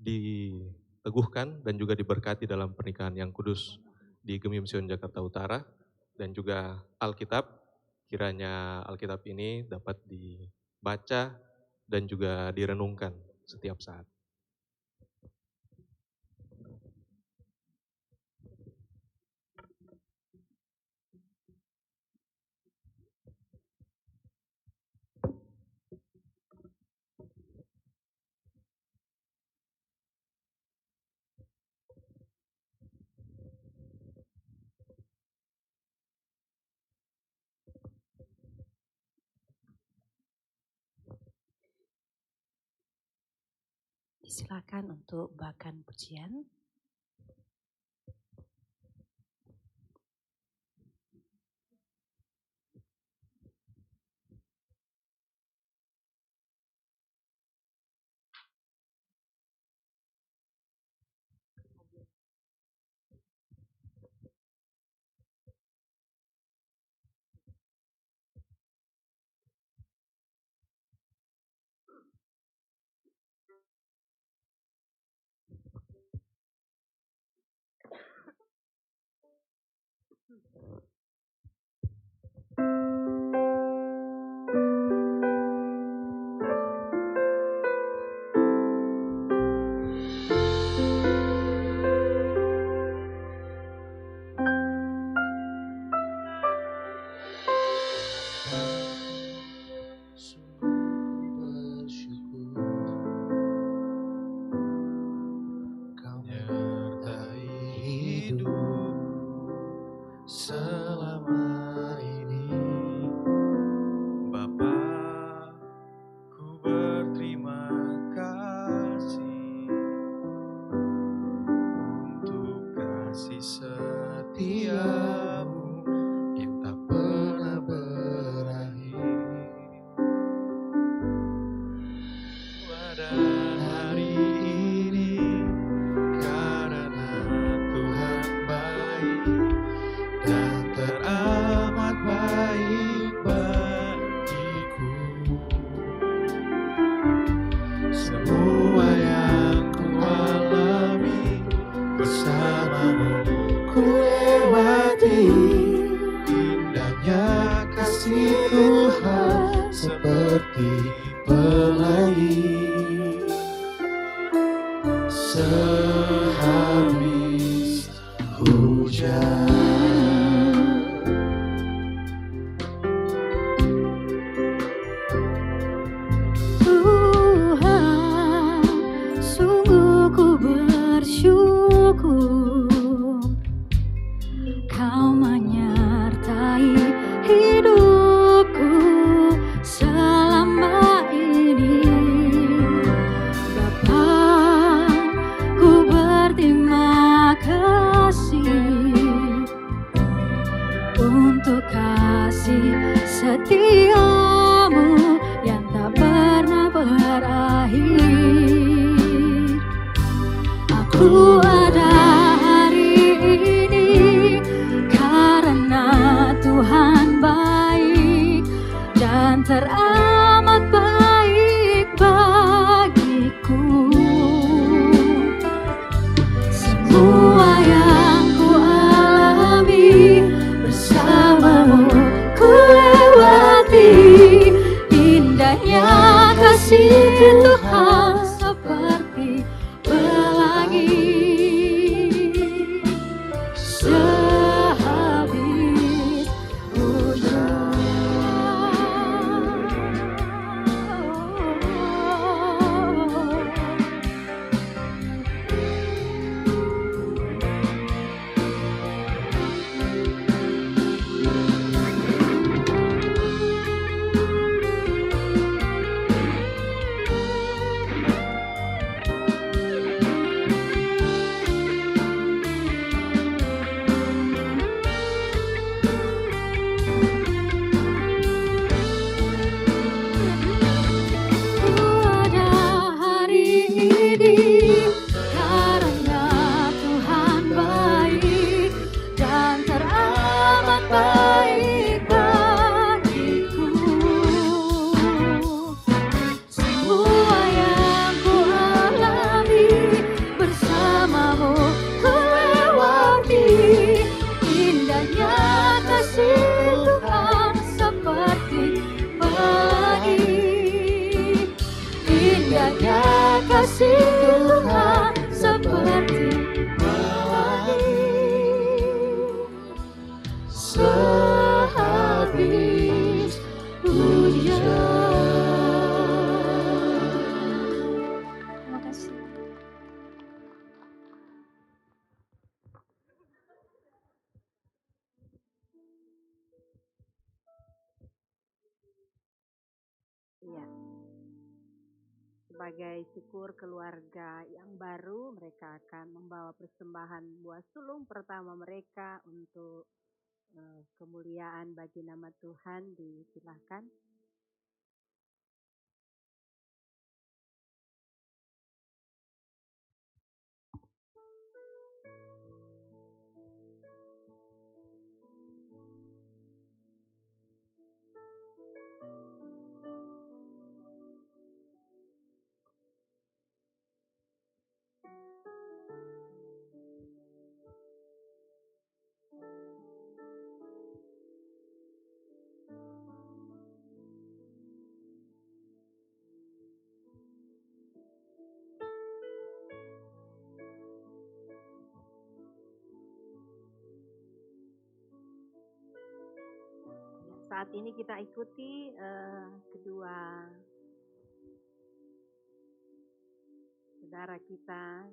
diteguhkan dan juga diberkati dalam pernikahan yang kudus di Gemiim Sion Jakarta Utara, dan juga Alkitab. Kiranya Alkitab ini dapat dibaca dan juga direnungkan setiap saat. Silakan untuk bawakan pujian. sehabis hujan. Tuhan, sungguh ku bersyukur Kau menyertai hidupku selama ini. Bapa, ku berterima kasih untuk kasih setiamu yang tak pernah berakhir. Aku ada hari ini karena Tuhan baik dan teramat baik bagiku. Semua yang ku alami bersamamu ku lewati. Indahnya kasih Tuhan seperti pelangi sehabis hujan. Ku ada hari ini karena Tuhan baik dan teramat baik bagiku. Semua yang ku alami bersamamu ku lewati. Indahnya kasih Tuhan seperti pelangi. Indahnya kasih Tuhan seperti pelangi sehabis hujan. Terima kasih. Iya. Sebagai syukur keluarga yang baru, mereka akan membawa persembahan buah sulung pertama mereka untuk kemuliaan bagi nama Tuhan. Disilahkan. Saat ini kita ikuti kedua saudara kita,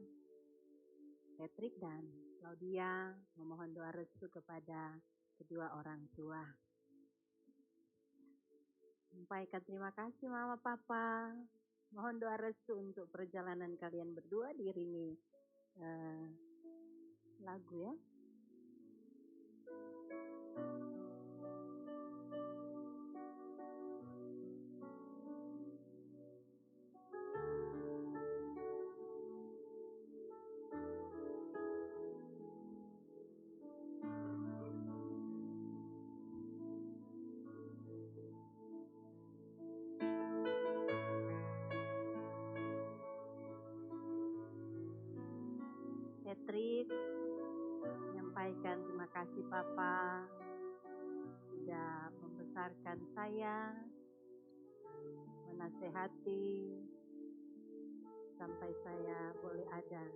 Patrick dan Claudia, memohon doa restu kepada kedua orang tua. Sampaikan terima kasih Mama Papa. Mohon doa restu untuk perjalanan kalian berdua, diiringi lagu ya. Patrick menyampaikan terima kasih Papa sudah membesarkan saya, menasehati, sampai saya boleh adzan.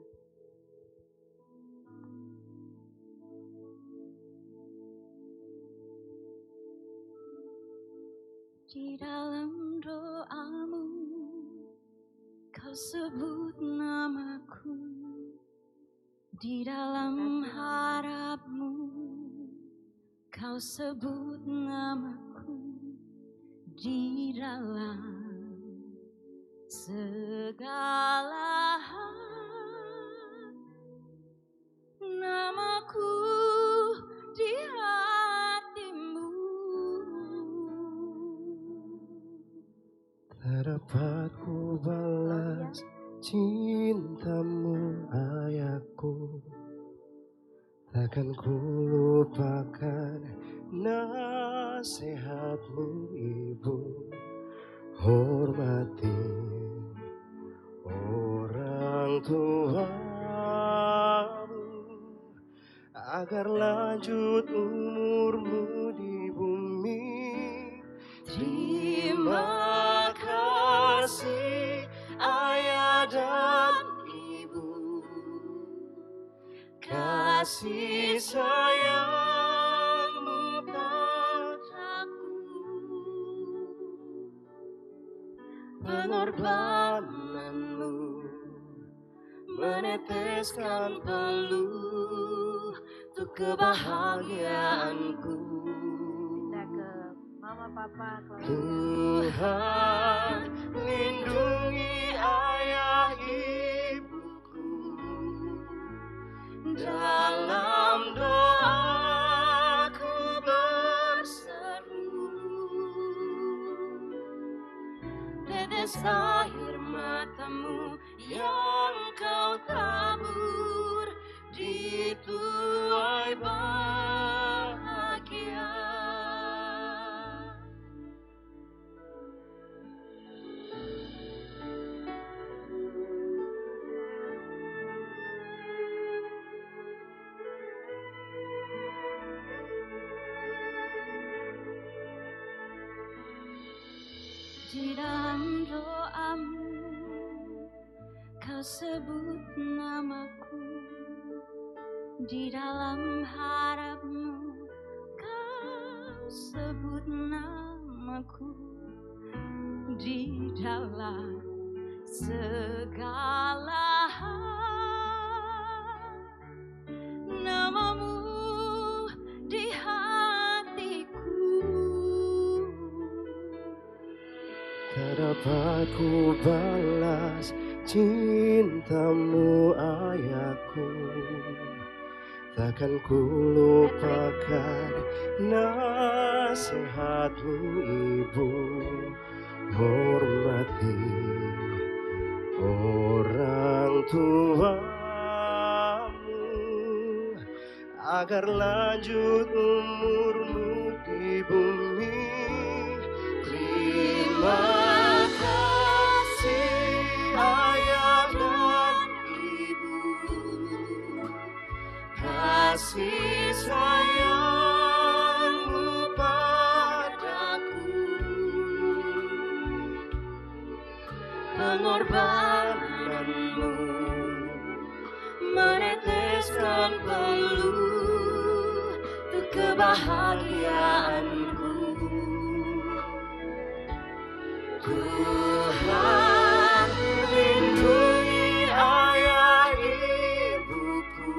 Di dalam doamu, kau sebut namaku. Di dalam harapmu, kau sebut namaku. Di dalam segala hal, namaku di hatimu. Tak dapat ku balas cintamu ayahku, takkan ku lupakan nasihatmu ibu. Hormati orang tuamu agar lanjut umurmu di bumi. Terima kasih ayah dan ibu, kasih sayangmu padaku, pengorbananmu meneteskan peluh untuk kebahagiaanku. Pindah ke Mama Papa Claudia. Tuhan lindungi ayah ibuku, dalam doaku berseru, tetes air matamu yang kau tabur di tuai bahagia. Di dalam doamu, kau sebut namaku. Di dalam harapmu, kau sebut namaku. Di dalam segala hal, namamu di hatiku. Tak dapat ku balas cintamu ayahku, takkan ku lupakan nasihatmu ibu. Hormati orang tuamu agar lanjut umurmu di bumi. Terima kasih ayah dan ibu, kasih sayangmu padaku, pengorbananmu meneteskan peluh untuk kebahagiaanku. Tuhan lindungi ayah ibuku,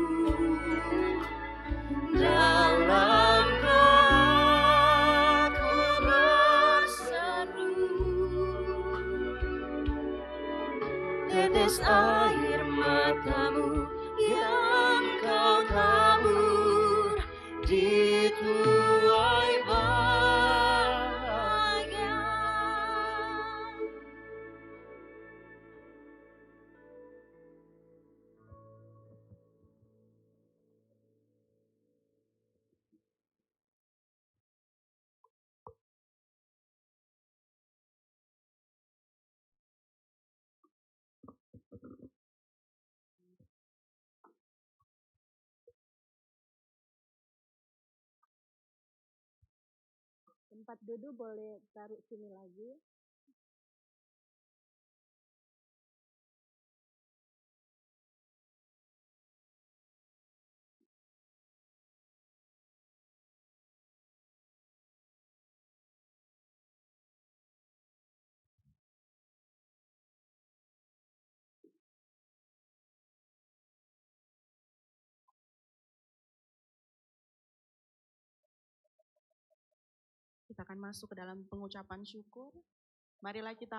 dalam doaku berseru, tetes air matamu yang kau tabur di tuai bahagia. Tempat duduk boleh taruh sini lagi. akan masuk ke dalam pengucapan syukur. Marilah kita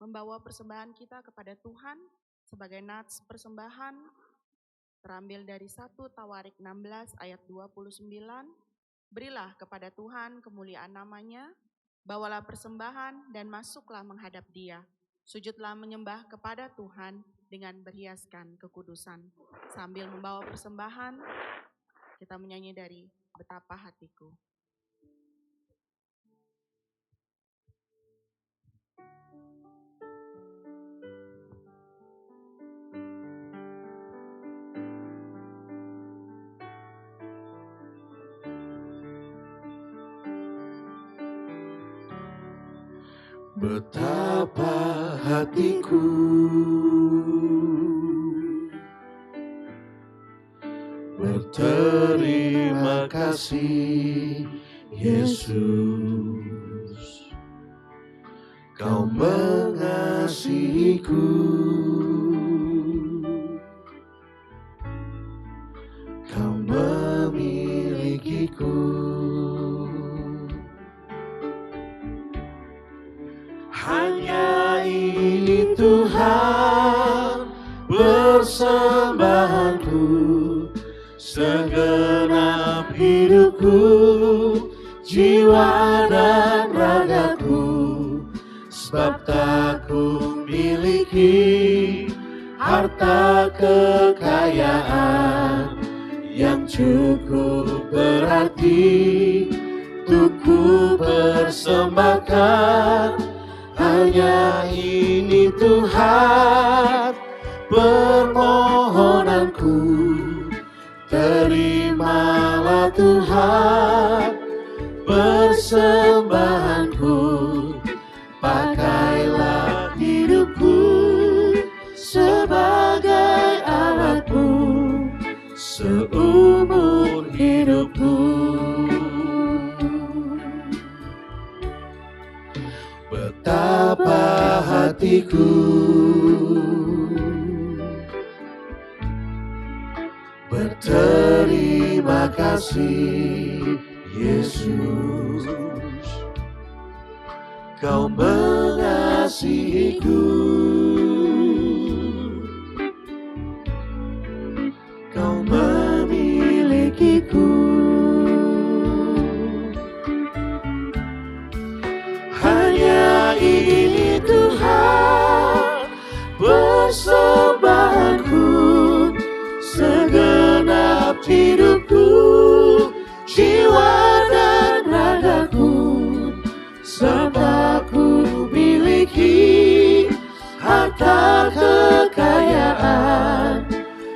membawa persembahan kita kepada Tuhan sebagai nats persembahan terambil dari 1 Tawarik 16 ayat 29. Berilah kepada Tuhan kemuliaan namanya, bawalah persembahan dan masuklah menghadap Dia. Sujudlah menyembah kepada Tuhan dengan berhiaskan kekudusan. Sambil membawa persembahan, kita menyanyi dari Betapa Hatiku. Betapa hatiku berterima kasih, Yesus, Kau mengasihiku, Kau memilikiku. Hanya ini Tuhan persembahanku, segenap hidupku, jiwa dan ragaku, sebab tak ku miliki harta kekayaan yang cukup berarti untuk ku persembahkan. Hanya ini Tuhan permohonanku, terimalah Tuhan persembahanku, pakailah hidupku sebagai alatmu seumur hidupku. Betapa hatiku berterima kasih, Yesus, Kau mengasihiku, Kau memilikiku. Hanya ini Tuhan persembahanku, segenap hidupku, jiwa dan ragaku, serta ku miliki harta kekayaan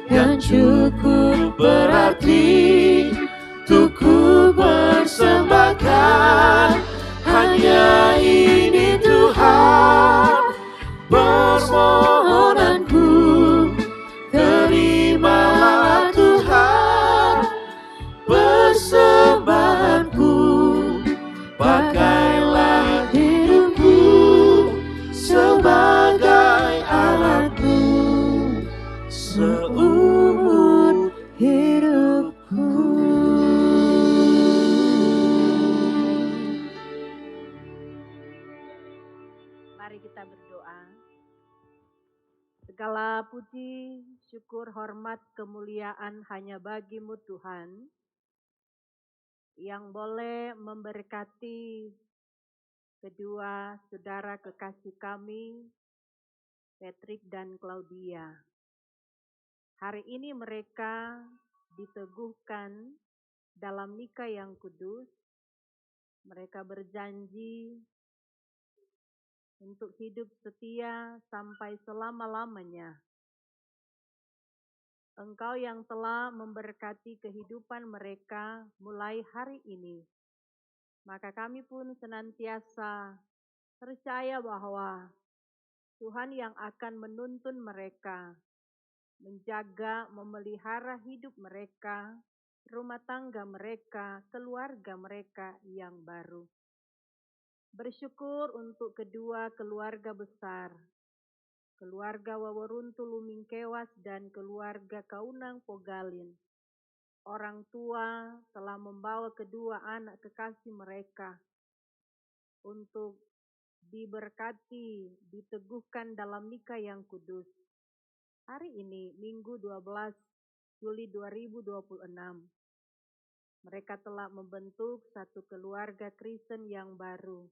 yang cukup berarti untuk ku persembahkan. Hanya ini Tuhan permohonanku, terimalah Tuhan persembahanku, pakailah hidupku sebagai alatmu seumur hidupku. Mari kita berdoa. Segala puji, syukur, hormat, kemuliaan hanya bagi-Mu Tuhan, yang boleh memberkati kedua saudara kekasih kami, Patrick dan Claudia. Hari ini mereka diteguhkan dalam nikah yang kudus. Mereka berjanji untuk hidup setia sampai selama-lamanya. Engkau yang telah memberkati kehidupan mereka mulai hari ini. Maka kami pun senantiasa percaya bahwa Tuhan yang akan menuntun mereka, menjaga, memelihara hidup mereka, rumah tangga mereka, keluarga mereka yang baru. Bersyukur untuk kedua keluarga besar, keluarga Waworuntu Lumingkewas dan keluarga Kaunang Pogalin. Orang tua telah membawa kedua anak kekasih mereka untuk diberkati, diteguhkan dalam nikah yang kudus. Hari ini, Minggu 12 Juli 2026, mereka telah membentuk satu keluarga Kristen yang baru,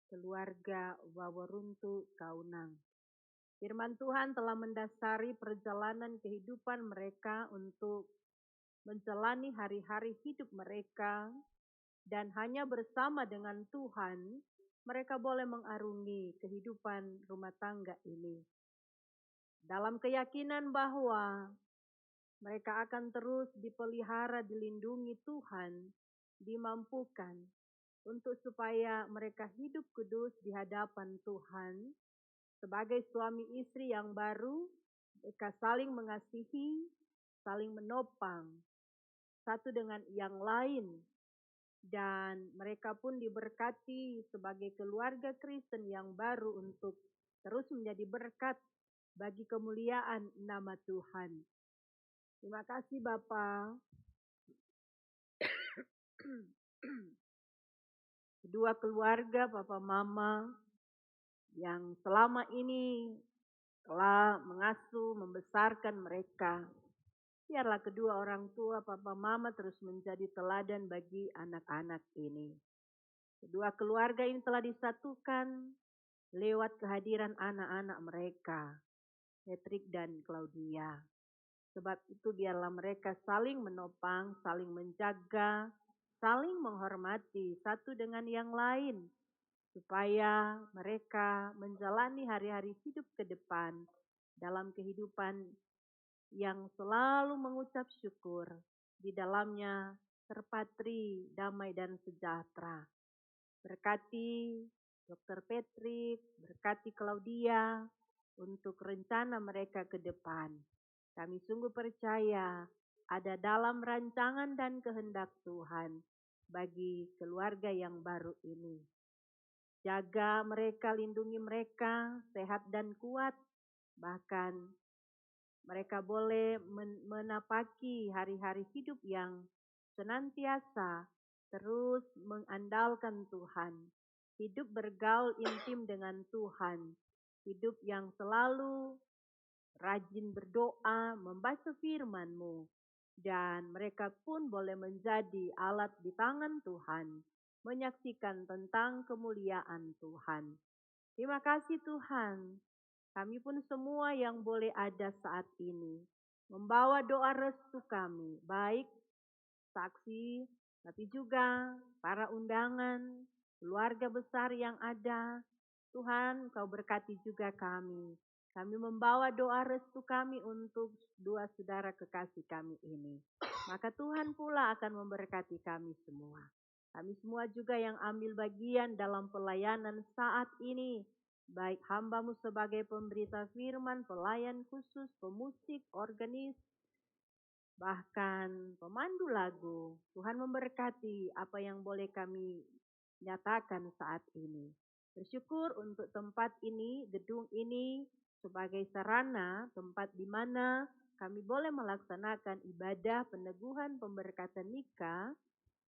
keluarga Waworuntu Kaunang. Firman Tuhan telah mendasari perjalanan kehidupan mereka untuk menjalani hari-hari hidup mereka, dan hanya bersama dengan Tuhan mereka boleh mengarungi kehidupan rumah tangga ini. Dalam keyakinan bahwa mereka akan terus dipelihara, dilindungi Tuhan, dimampukan untuk supaya mereka hidup kudus di hadapan Tuhan. Sebagai suami istri yang baru, mereka saling mengasihi, saling menopang satu dengan yang lain. Dan mereka pun diberkati sebagai keluarga Kristen yang baru untuk terus menjadi berkat bagi kemuliaan nama Tuhan. Terima kasih Bapa. Kedua keluarga Papa Mama yang selama ini telah mengasuh, membesarkan mereka. Biarlah kedua orang tua Papa Mama terus menjadi teladan bagi anak-anak ini. Kedua keluarga ini telah disatukan lewat kehadiran anak-anak mereka, Patrick dan Claudia. Sebab itu biarlah mereka saling menopang, saling menjaga, saling menghormati satu dengan yang lain, supaya mereka menjalani hari-hari hidup ke depan dalam kehidupan yang selalu mengucap syukur, di dalamnya terpatri, damai dan sejahtera. Berkati Dr. Patrick, berkati Claudia untuk rencana mereka ke depan. Kami sungguh percaya ada dalam rancangan dan kehendak Tuhan bagi keluarga yang baru ini. Jaga mereka, lindungi mereka, sehat dan kuat. Bahkan mereka boleh menapaki hari-hari hidup yang senantiasa terus mengandalkan Tuhan. Hidup bergaul intim dengan Tuhan. Hidup yang selalu rajin berdoa, membaca firman-Mu. Dan mereka pun boleh menjadi alat di tangan Tuhan, menyaksikan tentang kemuliaan Tuhan. Terima kasih Tuhan. Kami pun semua yang boleh ada saat ini, membawa doa restu kami, baik saksi, tapi juga para undangan, keluarga besar yang ada. Tuhan, Kau berkati juga kami. Kami membawa doa restu kami untuk dua saudara kekasih kami ini. Maka Tuhan pula akan memberkati kami semua. Kami semua juga yang ambil bagian dalam pelayanan saat ini, baik hamba-Mu sebagai pemberita firman, pelayan khusus, pemusik, organis, bahkan pemandu lagu. Tuhan memberkati apa yang boleh kami nyatakan saat ini. Bersyukur untuk tempat ini, gedung ini sebagai sarana, tempat di mana kami boleh melaksanakan ibadah peneguhan pemberkatan nikah.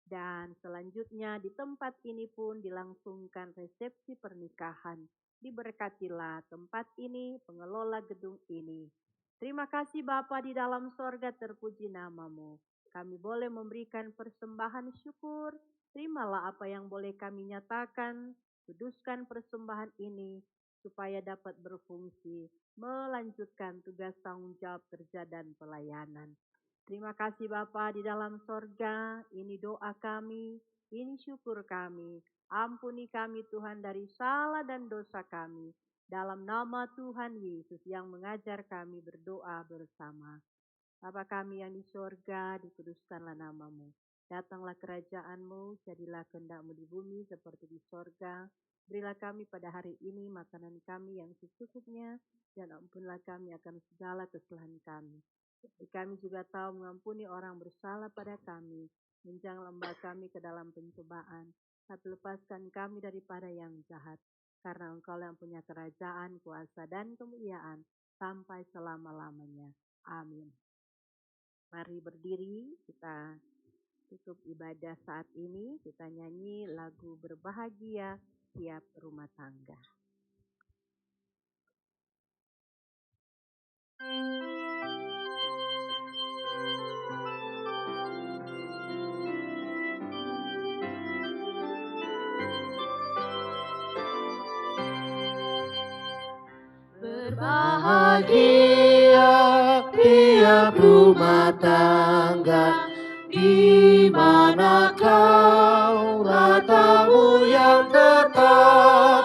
Dan selanjutnya di tempat ini pun dilangsungkan resepsi pernikahan. Diberkatilah tempat ini, pengelola gedung ini. Terima kasih Bapa di dalam sorga, terpuji nama-Mu. Kami boleh memberikan persembahan syukur. Terimalah apa yang boleh kami nyatakan. Kuduskan persembahan ini supaya dapat berfungsi, melanjutkan tugas tanggung jawab kerja dan pelayanan. Terima kasih Bapa di dalam sorga, ini doa kami, ini syukur kami. Ampuni kami Tuhan dari salah dan dosa kami. Dalam nama Tuhan Yesus yang mengajar kami berdoa bersama. Bapa kami yang di sorga, dikuduskanlah nama-Mu. Datanglah kerajaan-Mu, jadilah kehendak-Mu di bumi seperti di sorga. Berilah kami pada hari ini makanan kami yang secukupnya, dan ampunilah kami akan segala kesalahan kami. Kami juga tahu mengampuni orang bersalah pada kami. Janganlah membawa kami ke dalam pencobaan, tapi lepaskan kami daripada yang jahat. Karena Engkau yang punya kerajaan, kuasa, dan kemuliaan sampai selama-lamanya. Amin. Mari berdiri, kita tutup ibadah saat ini. Kita nyanyi lagu berbahagia tiap rumah tangga. Berbahagia tiap rumah tangga di mana kau tamu yang tetap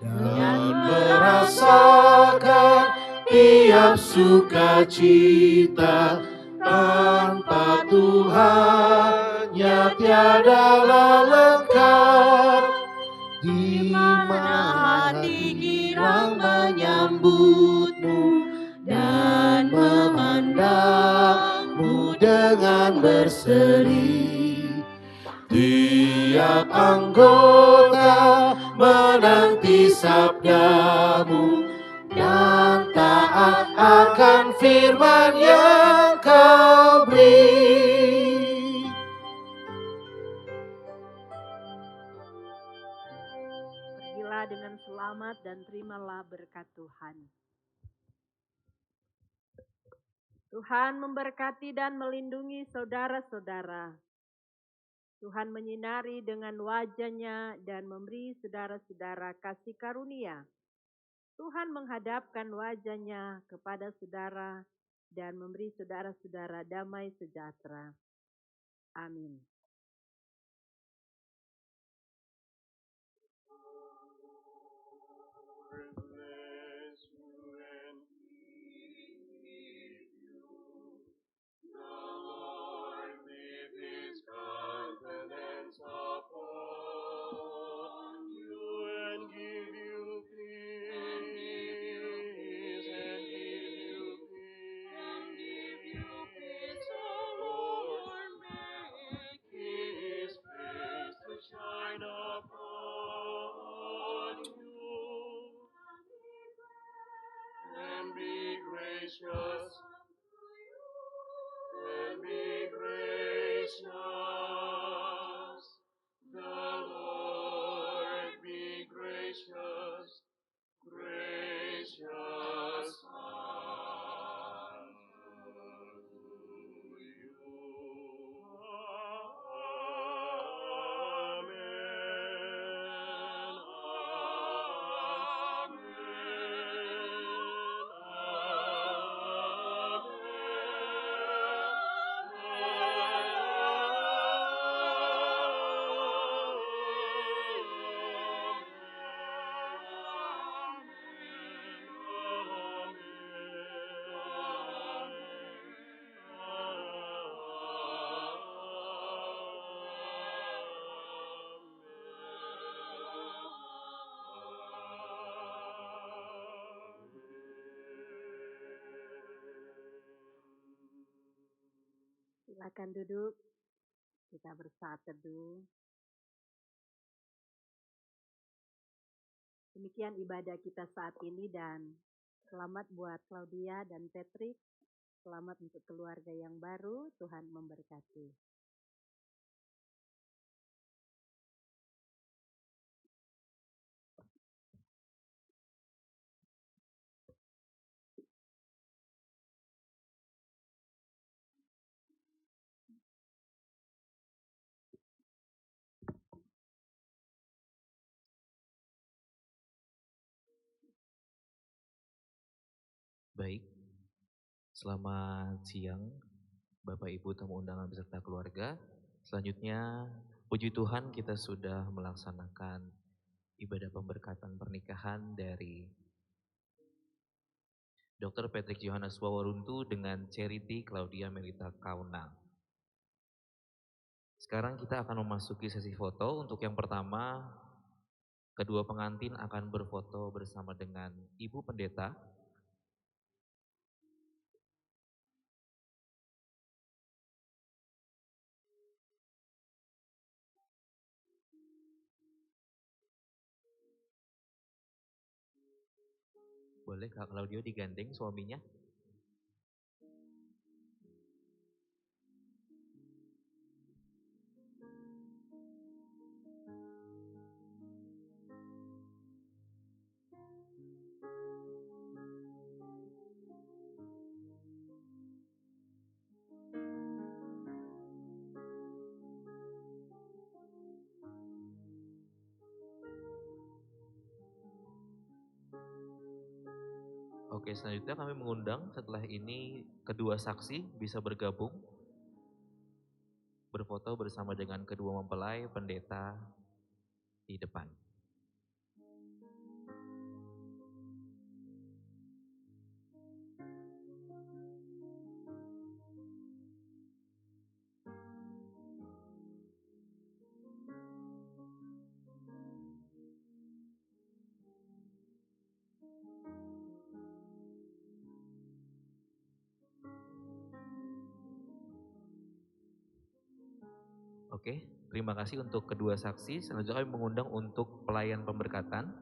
dan merasakan tiap sukacita. Tanpa Tuhannya tiadalah lengkap. Di mana hati girang menyambutmu dan memandangmu dengan berseri. Tiap anggota menanti sabdamu dan taat akan firman yang kau beri. Pergilah dengan selamat dan terimalah berkat Tuhan. Tuhan memberkati dan melindungi saudara-saudara. Tuhan menyinari dengan wajah-Nya dan memberi saudara-saudara kasih karunia. Tuhan menghadapkan wajah-Nya kepada saudara dan memberi saudara-saudara damai sejahtera. Amin. Shine upon you and be gracious, and be gracious. The Lord be gracious, gracious unto you. Silakan duduk, kita bersaat teduh. Demikian ibadah kita saat ini dan selamat buat Claudia dan Patrick. Selamat untuk keluarga yang baru, Tuhan memberkati. Baik, selamat siang Bapak Ibu tamu undangan beserta keluarga. Selanjutnya, puji Tuhan kita sudah melaksanakan ibadah pemberkatan pernikahan dari Dr. Patrick Yohanes Waworuntu dengan Charity Claudia Melita Kaunang. Sekarang kita akan memasuki sesi foto. Untuk yang pertama, kedua pengantin akan berfoto bersama dengan Ibu Pendeta. Boleh Kak Claudio digandeng suaminya? Oke, selanjutnya kami mengundang setelah ini kedua saksi bisa bergabung, berfoto bersama dengan kedua mempelai pendeta di depan. Oke, terima kasih untuk kedua saksi. Selanjutnya kami mengundang untuk pelayan pemberkatan,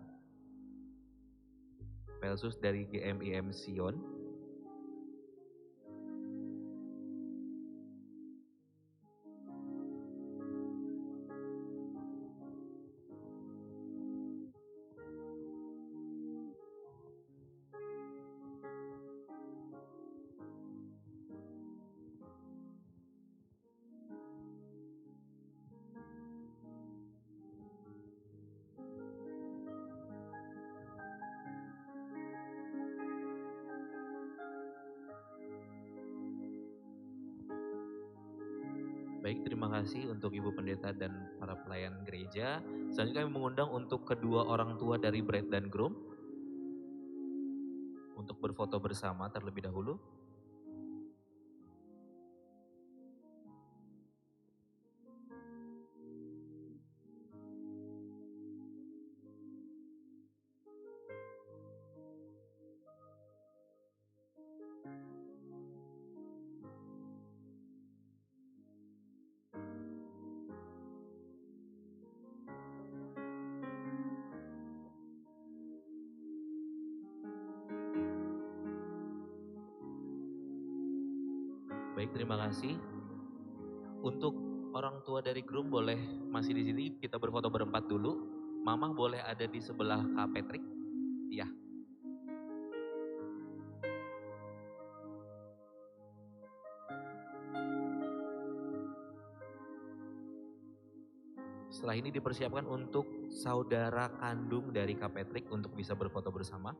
Pelsus dari GMIM Sion. Baik, terima kasih untuk Ibu Pendeta dan para pelayan gereja. Selanjutnya kami mengundang untuk kedua orang tua dari bride dan groom untuk berfoto bersama terlebih dahulu. Baik, terima kasih. Untuk orang tua dari groom boleh masih di sini, kita berfoto berempat dulu. Mama boleh ada di sebelah Kak Patrick. Iya. Setelah ini dipersiapkan untuk saudara kandung dari Kak Patrick untuk bisa berfoto bersama.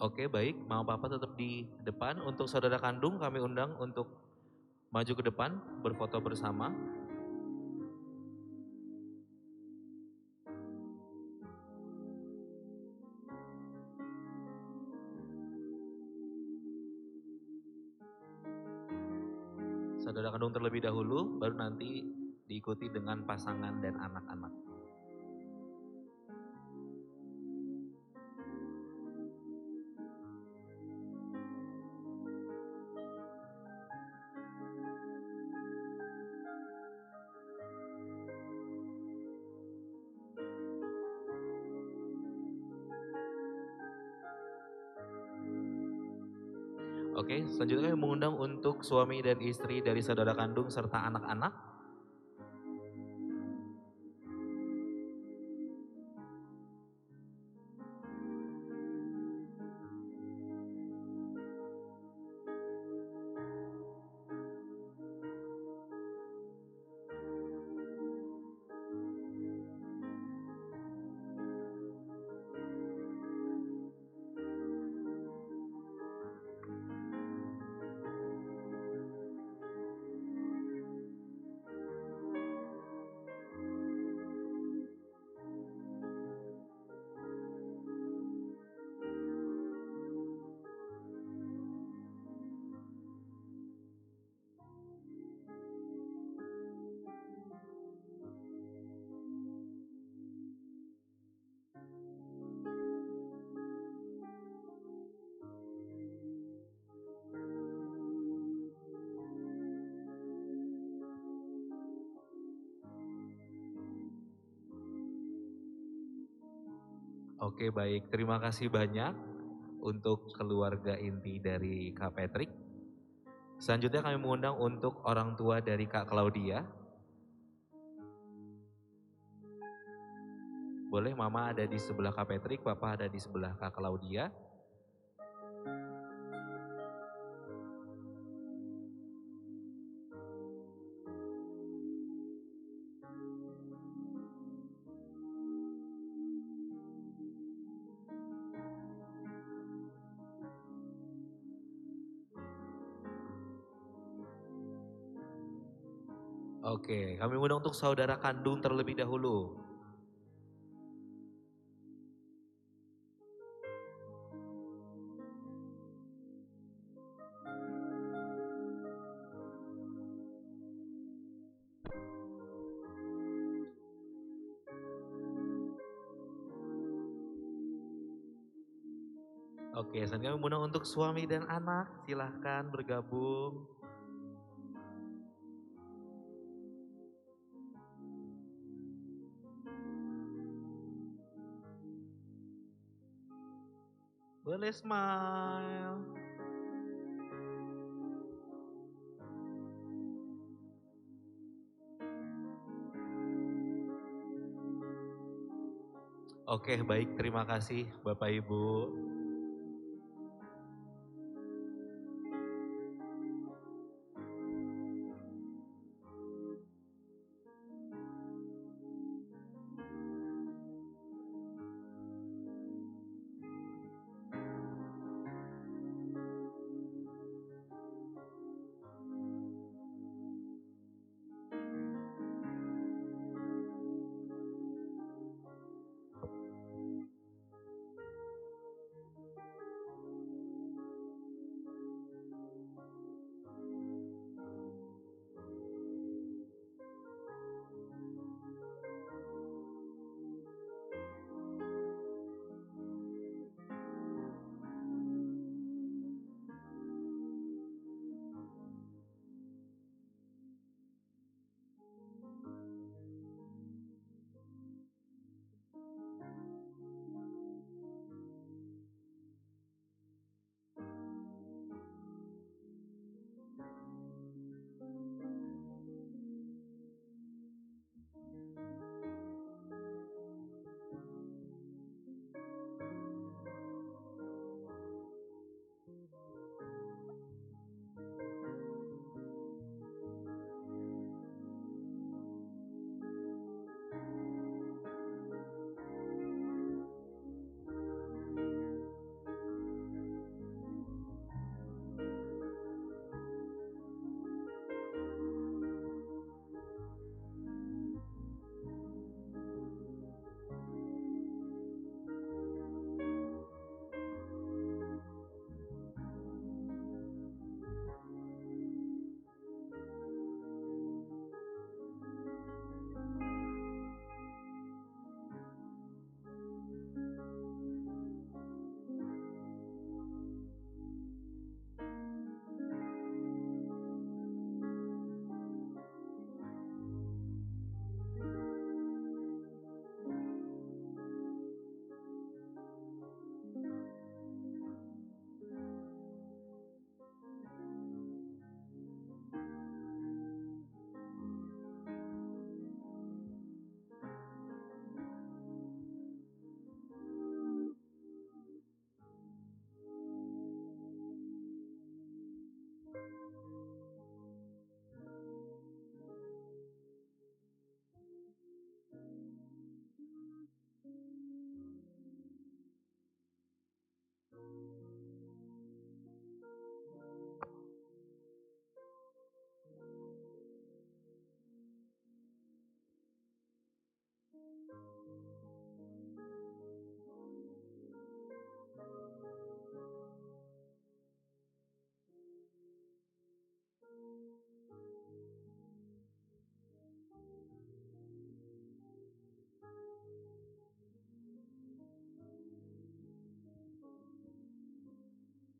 Oke, baik, mama papa tetap di depan. Untuk saudara kandung kami undang untuk maju ke depan, berfoto bersama. Saudara kandung terlebih dahulu, baru nanti diikuti dengan pasangan dan anak-anak. Oke, selanjutnya kami mengundang untuk suami dan istri dari saudara kandung serta anak-anak. Oke, baik, terima kasih banyak untuk keluarga inti dari Kak Patrick. Selanjutnya kami mengundang untuk orang tua dari Kak Claudia. Boleh mama ada di sebelah Kak Patrick, papa ada di sebelah Kak Claudia. Oke, kami undang untuk saudara kandung terlebih dahulu. Oke, selanjutnya kami undang untuk suami dan anak, silahkan bergabung. Boleh smile. Oke, baik, terima kasih Bapak Ibu.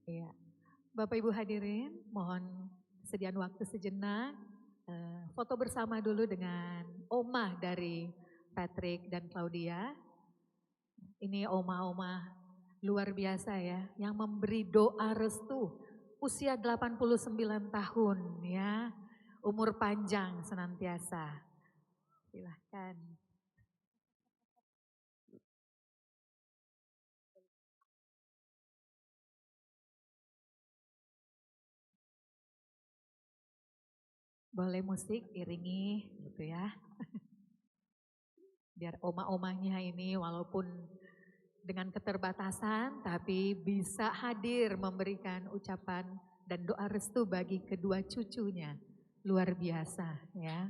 Iya, Bapak Ibu hadirin, mohon sediaan waktu sejenak, foto bersama dulu dengan omah dari Patrick dan Claudia. Ini omah-omah luar biasa ya, yang memberi doa restu, usia 89 tahun ya, umur panjang senantiasa. Silahkan. Boleh musik iringi gitu ya. Biar oma-omanya ini walaupun dengan keterbatasan tapi bisa hadir memberikan ucapan dan doa restu bagi kedua cucunya. Luar biasa ya.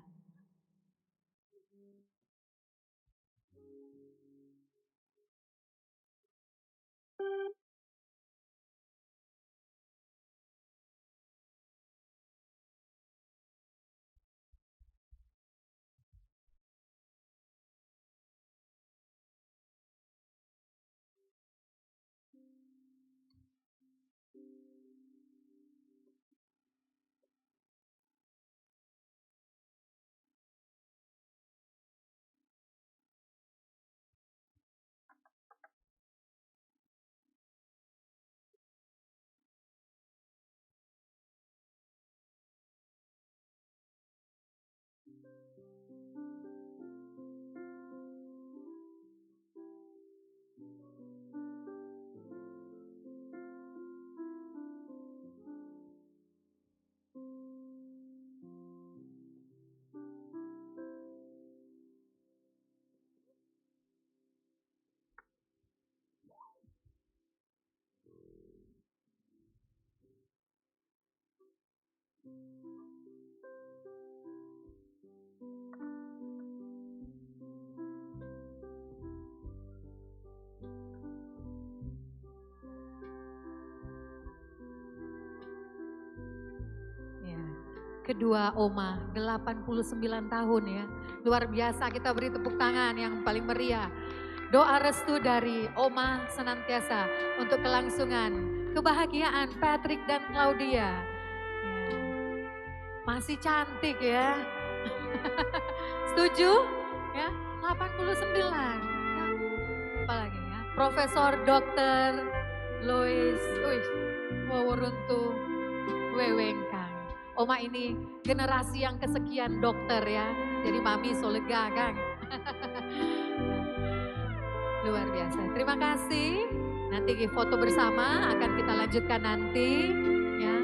kedua Oma, 89 tahun ya. Luar biasa, kita beri tepuk tangan yang paling meriah. Doa restu dari Oma senantiasa untuk kelangsungan kebahagiaan Patrick dan Claudia. Ya. Masih cantik ya. Setuju? Ya, 89. Ya. Apalagi ya, Profesor Dr. Lois Waworuntu Wewengkang. Oma ini generasi yang kesekian dokter ya. Jadi mami so lega kan. Luar biasa. Terima kasih. Nanti foto bersama akan kita lanjutkan nanti ya.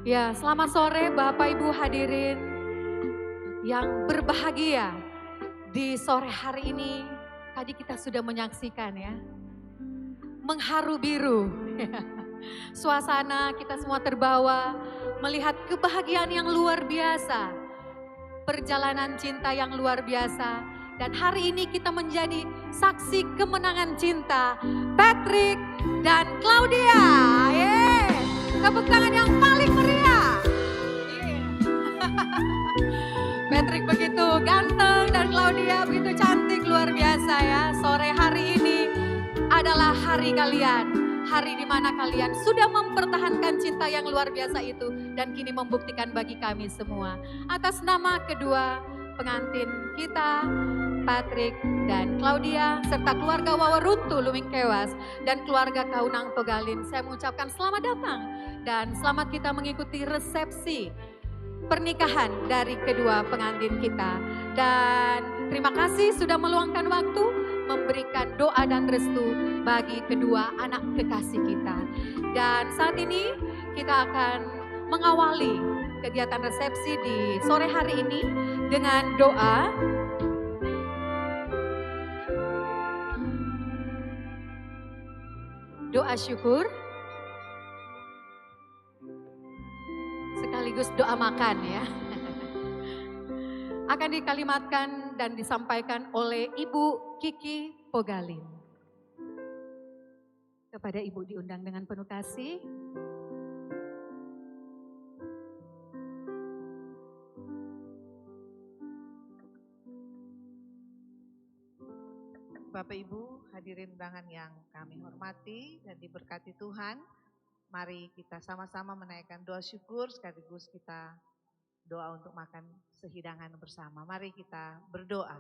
Ya, selamat sore Bapak Ibu hadirin yang berbahagia di sore hari ini. Tadi kita sudah menyaksikan ya, mengharu biru. Suasana kita semua terbawa melihat kebahagiaan yang luar biasa. Perjalanan cinta yang luar biasa. Dan hari ini kita menjadi saksi kemenangan cinta Patrick dan Claudia. Yeay. Tepuk tangan yang paling meriah. Patrick begitu ganteng dan Claudia begitu cantik, luar biasa ya. Sore hari ini adalah hari kalian. Hari di mana kalian sudah mempertahankan cinta yang luar biasa itu dan kini membuktikan bagi kami semua. Atas nama kedua pengantin kita, Patrick dan Claudia, serta keluarga Waworuntu Lumingkewas dan keluarga Kaunang Togalin, saya mengucapkan selamat datang dan selamat kita mengikuti resepsi pernikahan dari kedua pengantin kita. Dan terima kasih sudah meluangkan waktu memberikan doa dan restu bagi kedua anak kekasih kita. Dan saat ini kita akan mengawali kegiatan resepsi di sore hari ini dengan doa. Doa syukur. Sekaligus doa makan ya. Akan dikalimatkan dan disampaikan oleh Ibu Kiki Pogalin. Kepada Ibu diundang dengan penuh kasih. Bapak Ibu hadirin undangan yang kami hormati dan diberkati Tuhan. Mari kita sama-sama menaikkan doa syukur sekaligus kita doa untuk makan sehidangan bersama. Mari kita berdoa.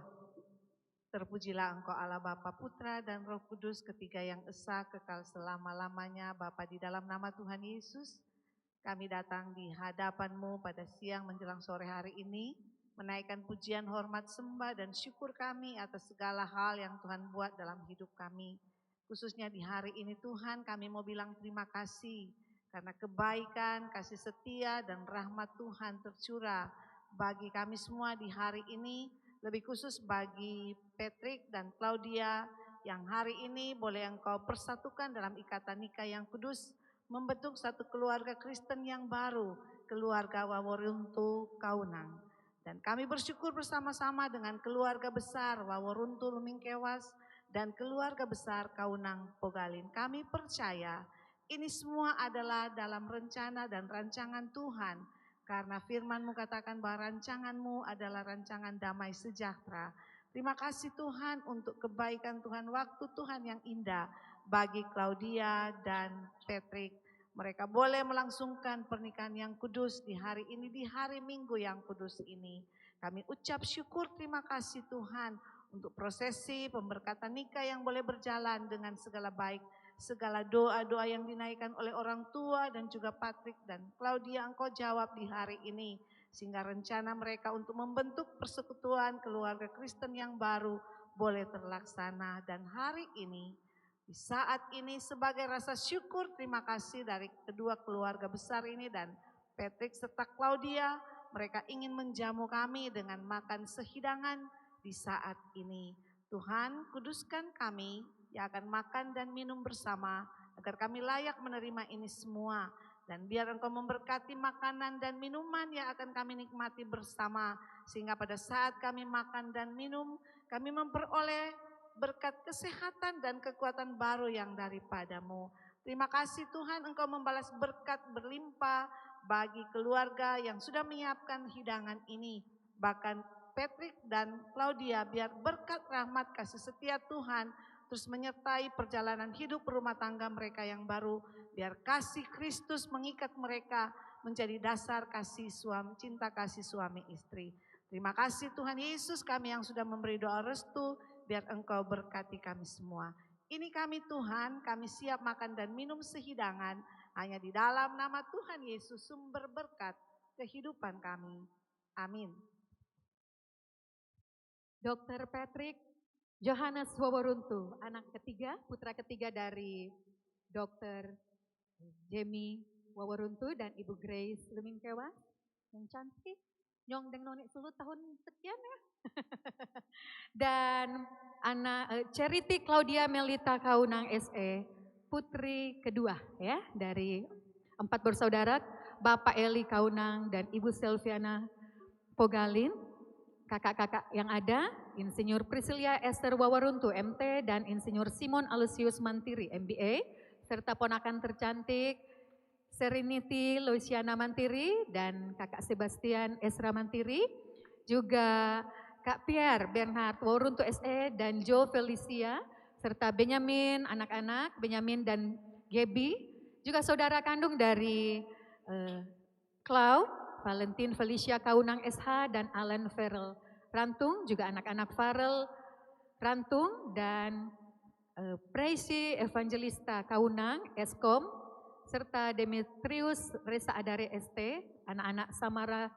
Terpujilah Engkau Allah Bapa, Putra dan Roh Kudus, ketiga yang esa kekal selama-lamanya. Bapa, di dalam nama Tuhan Yesus kami datang di hadapan-Mu pada siang menjelang sore hari ini, menaikkan pujian, hormat, sembah, dan syukur kami atas segala hal yang Tuhan buat dalam hidup kami. Khususnya di hari ini Tuhan, kami mau bilang terima kasih karena kebaikan, kasih setia, dan rahmat Tuhan tercurah bagi kami semua di hari ini, lebih khusus bagi Patrick dan Claudia yang hari ini boleh Engkau persatukan dalam ikatan nikah yang kudus, membentuk satu keluarga Kristen yang baru, keluarga Waworuntu Kaunang. Dan kami bersyukur bersama-sama dengan keluarga besar Waworuntu Lumingkewas dan keluarga besar Kaunang Pogalin. Kami percaya ini semua adalah dalam rencana dan rancangan Tuhan. Karena firman-Mu katakan bahwa rancangan-Mu adalah rancangan damai sejahtera. Terima kasih Tuhan untuk kebaikan Tuhan, waktu Tuhan yang indah bagi Claudia dan Patrick. Mereka boleh melangsungkan pernikahan yang kudus di hari ini, di hari Minggu yang kudus ini. Kami ucap syukur terima kasih Tuhan untuk prosesi pemberkatan nikah yang boleh berjalan dengan segala baik. Segala doa-doa yang dinaikkan oleh orang tua dan juga Patrick dan Claudia Engkau jawab di hari ini. Sehingga rencana mereka untuk membentuk persekutuan keluarga Kristen yang baru boleh terlaksana. Dan hari ini, di saat ini sebagai rasa syukur terima kasih dari kedua keluarga besar ini dan Patrick serta Claudia. Mereka ingin menjamu kami dengan makan sehidangan di saat ini. Tuhan kuduskan kami yang akan makan dan minum bersama agar kami layak menerima ini semua. Dan biar Engkau memberkati makanan dan minuman yang akan kami nikmati bersama. Sehingga pada saat kami makan dan minum, kami memperoleh berkat kesehatan dan kekuatan baru yang daripada-Mu. Terima kasih Tuhan Engkau membalas berkat berlimpah bagi keluarga yang sudah menyiapkan hidangan ini. Bahkan Patrick dan Claudia biar berkat rahmat kasih setia Tuhan terus menyertai perjalanan hidup rumah tangga mereka yang baru. Biar kasih Kristus mengikat mereka menjadi dasar kasih suami, cinta kasih suami istri. Terima kasih Tuhan Yesus kami yang sudah memberi doa restu. Biar Engkau berkati kami semua. Ini kami Tuhan, kami siap makan dan minum sehidangan. Hanya di dalam nama Tuhan Yesus sumber berkat kehidupan kami. Amin. Dr. Patrick Johannes Waworuntu, anak ketiga, putra ketiga dari Dr. Jamie Waworuntu dan Ibu Grace Lumingkewas yang cantik, nyong deng nonik sulut tahun sekian ya. Dan anak Charity Claudia Melita Kaunang SE, putri kedua ya dari 4 bersaudara, Bapak Eli Kaunang dan Ibu Selviana Pogalin. Kakak-kakak yang ada, Insinyur Priscilia Esther Waworuntu MT dan Insinyur Simon Alusius Mantiri MBA, serta ponakan tercantik Serenity Luciana Mantiri dan Kakak Sebastian Esra Mantiri, juga Kak Pierre Bernhard Waworuntu SE dan Jo Felicia, serta Benyamin, anak-anak Benyamin dan Gebi, juga saudara kandung dari Clau, Valentin Felicia Kaunang SH dan Alan Farrell Rantung, juga anak-anak Farrell Rantung dan Praisi Evangelista Kaunang Eskom, serta Demetrius Resa Adare ST, anak-anak Samara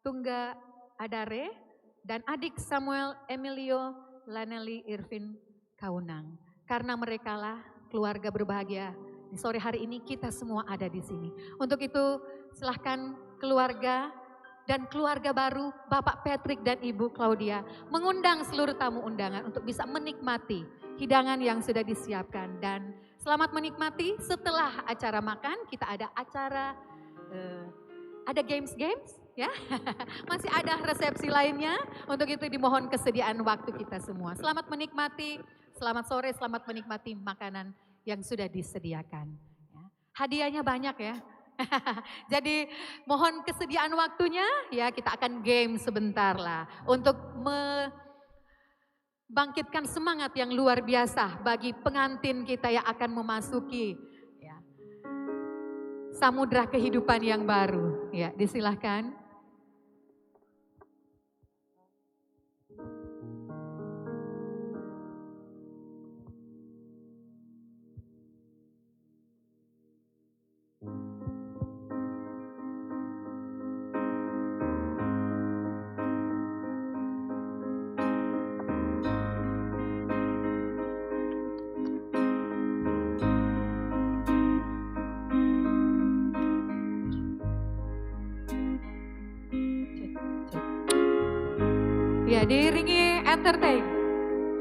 Tungga Adare, dan adik Samuel Emilio Laneli Irvin Kaunang. Karena merekalah keluarga berbahagia. Di sore hari ini kita semua ada di sini. Untuk itu silahkan keluarga dan keluarga baru Bapak Patrick dan Ibu Claudia mengundang seluruh tamu undangan untuk bisa menikmati hidangan yang sudah disiapkan. Dan selamat menikmati. Setelah acara makan kita ada acara, ada games ya. Masih ada resepsi lainnya. Untuk itu dimohon kesediaan waktu kita semua. Selamat menikmati, selamat sore, selamat menikmati makanan yang sudah disediakan. Hadiahnya banyak ya. Jadi mohon kesediaan waktunya ya, kita akan game sebentar lah untuk membangkitkan semangat yang luar biasa bagi pengantin kita yang akan memasuki ya, samudra kehidupan yang baru. Ya, disilahkan. Ya, diiringi entertain.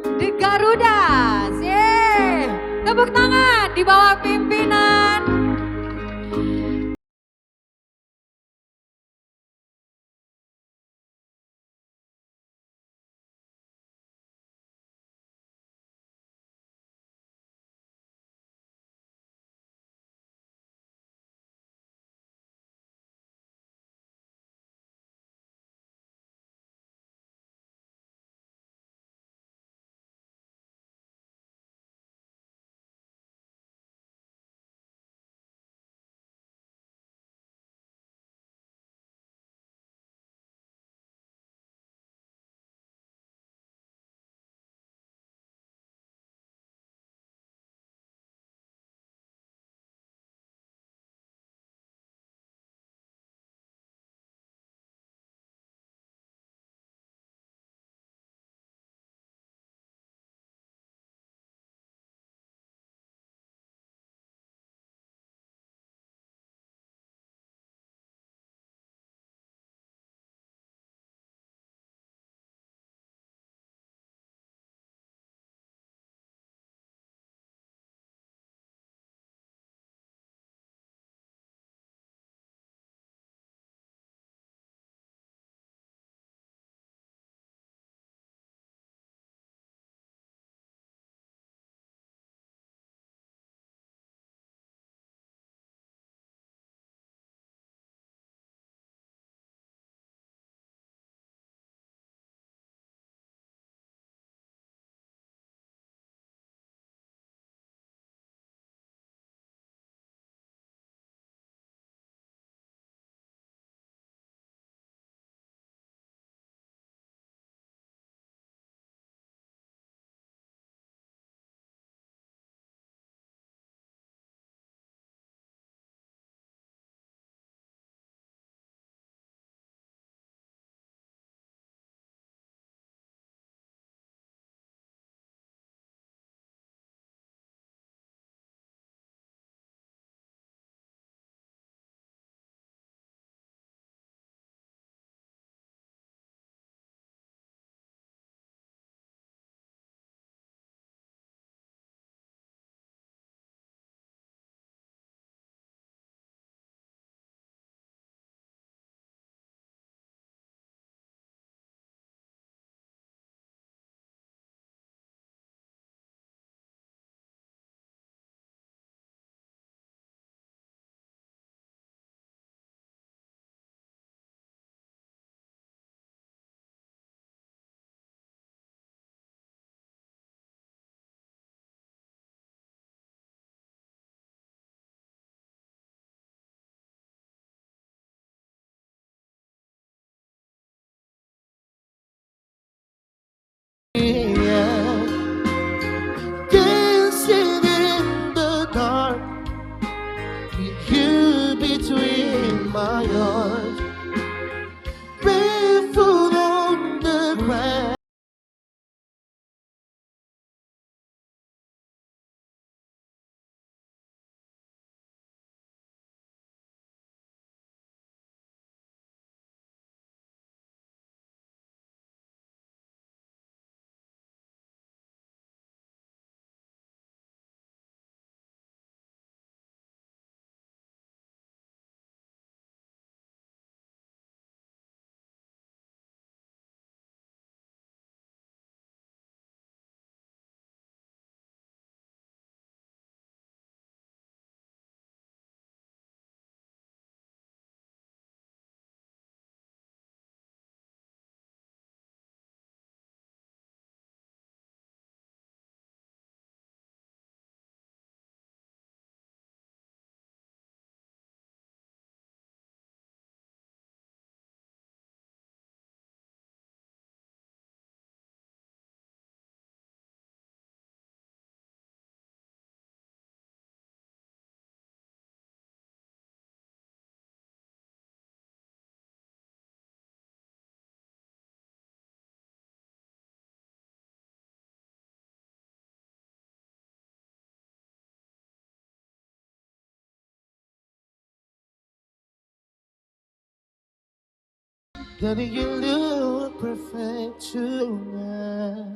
The Garudas, yeay. Tepuk tangan di bawah pimpinan dancing in the dark with you between my arms, barefoot on the ground. Then you look perfect tonight.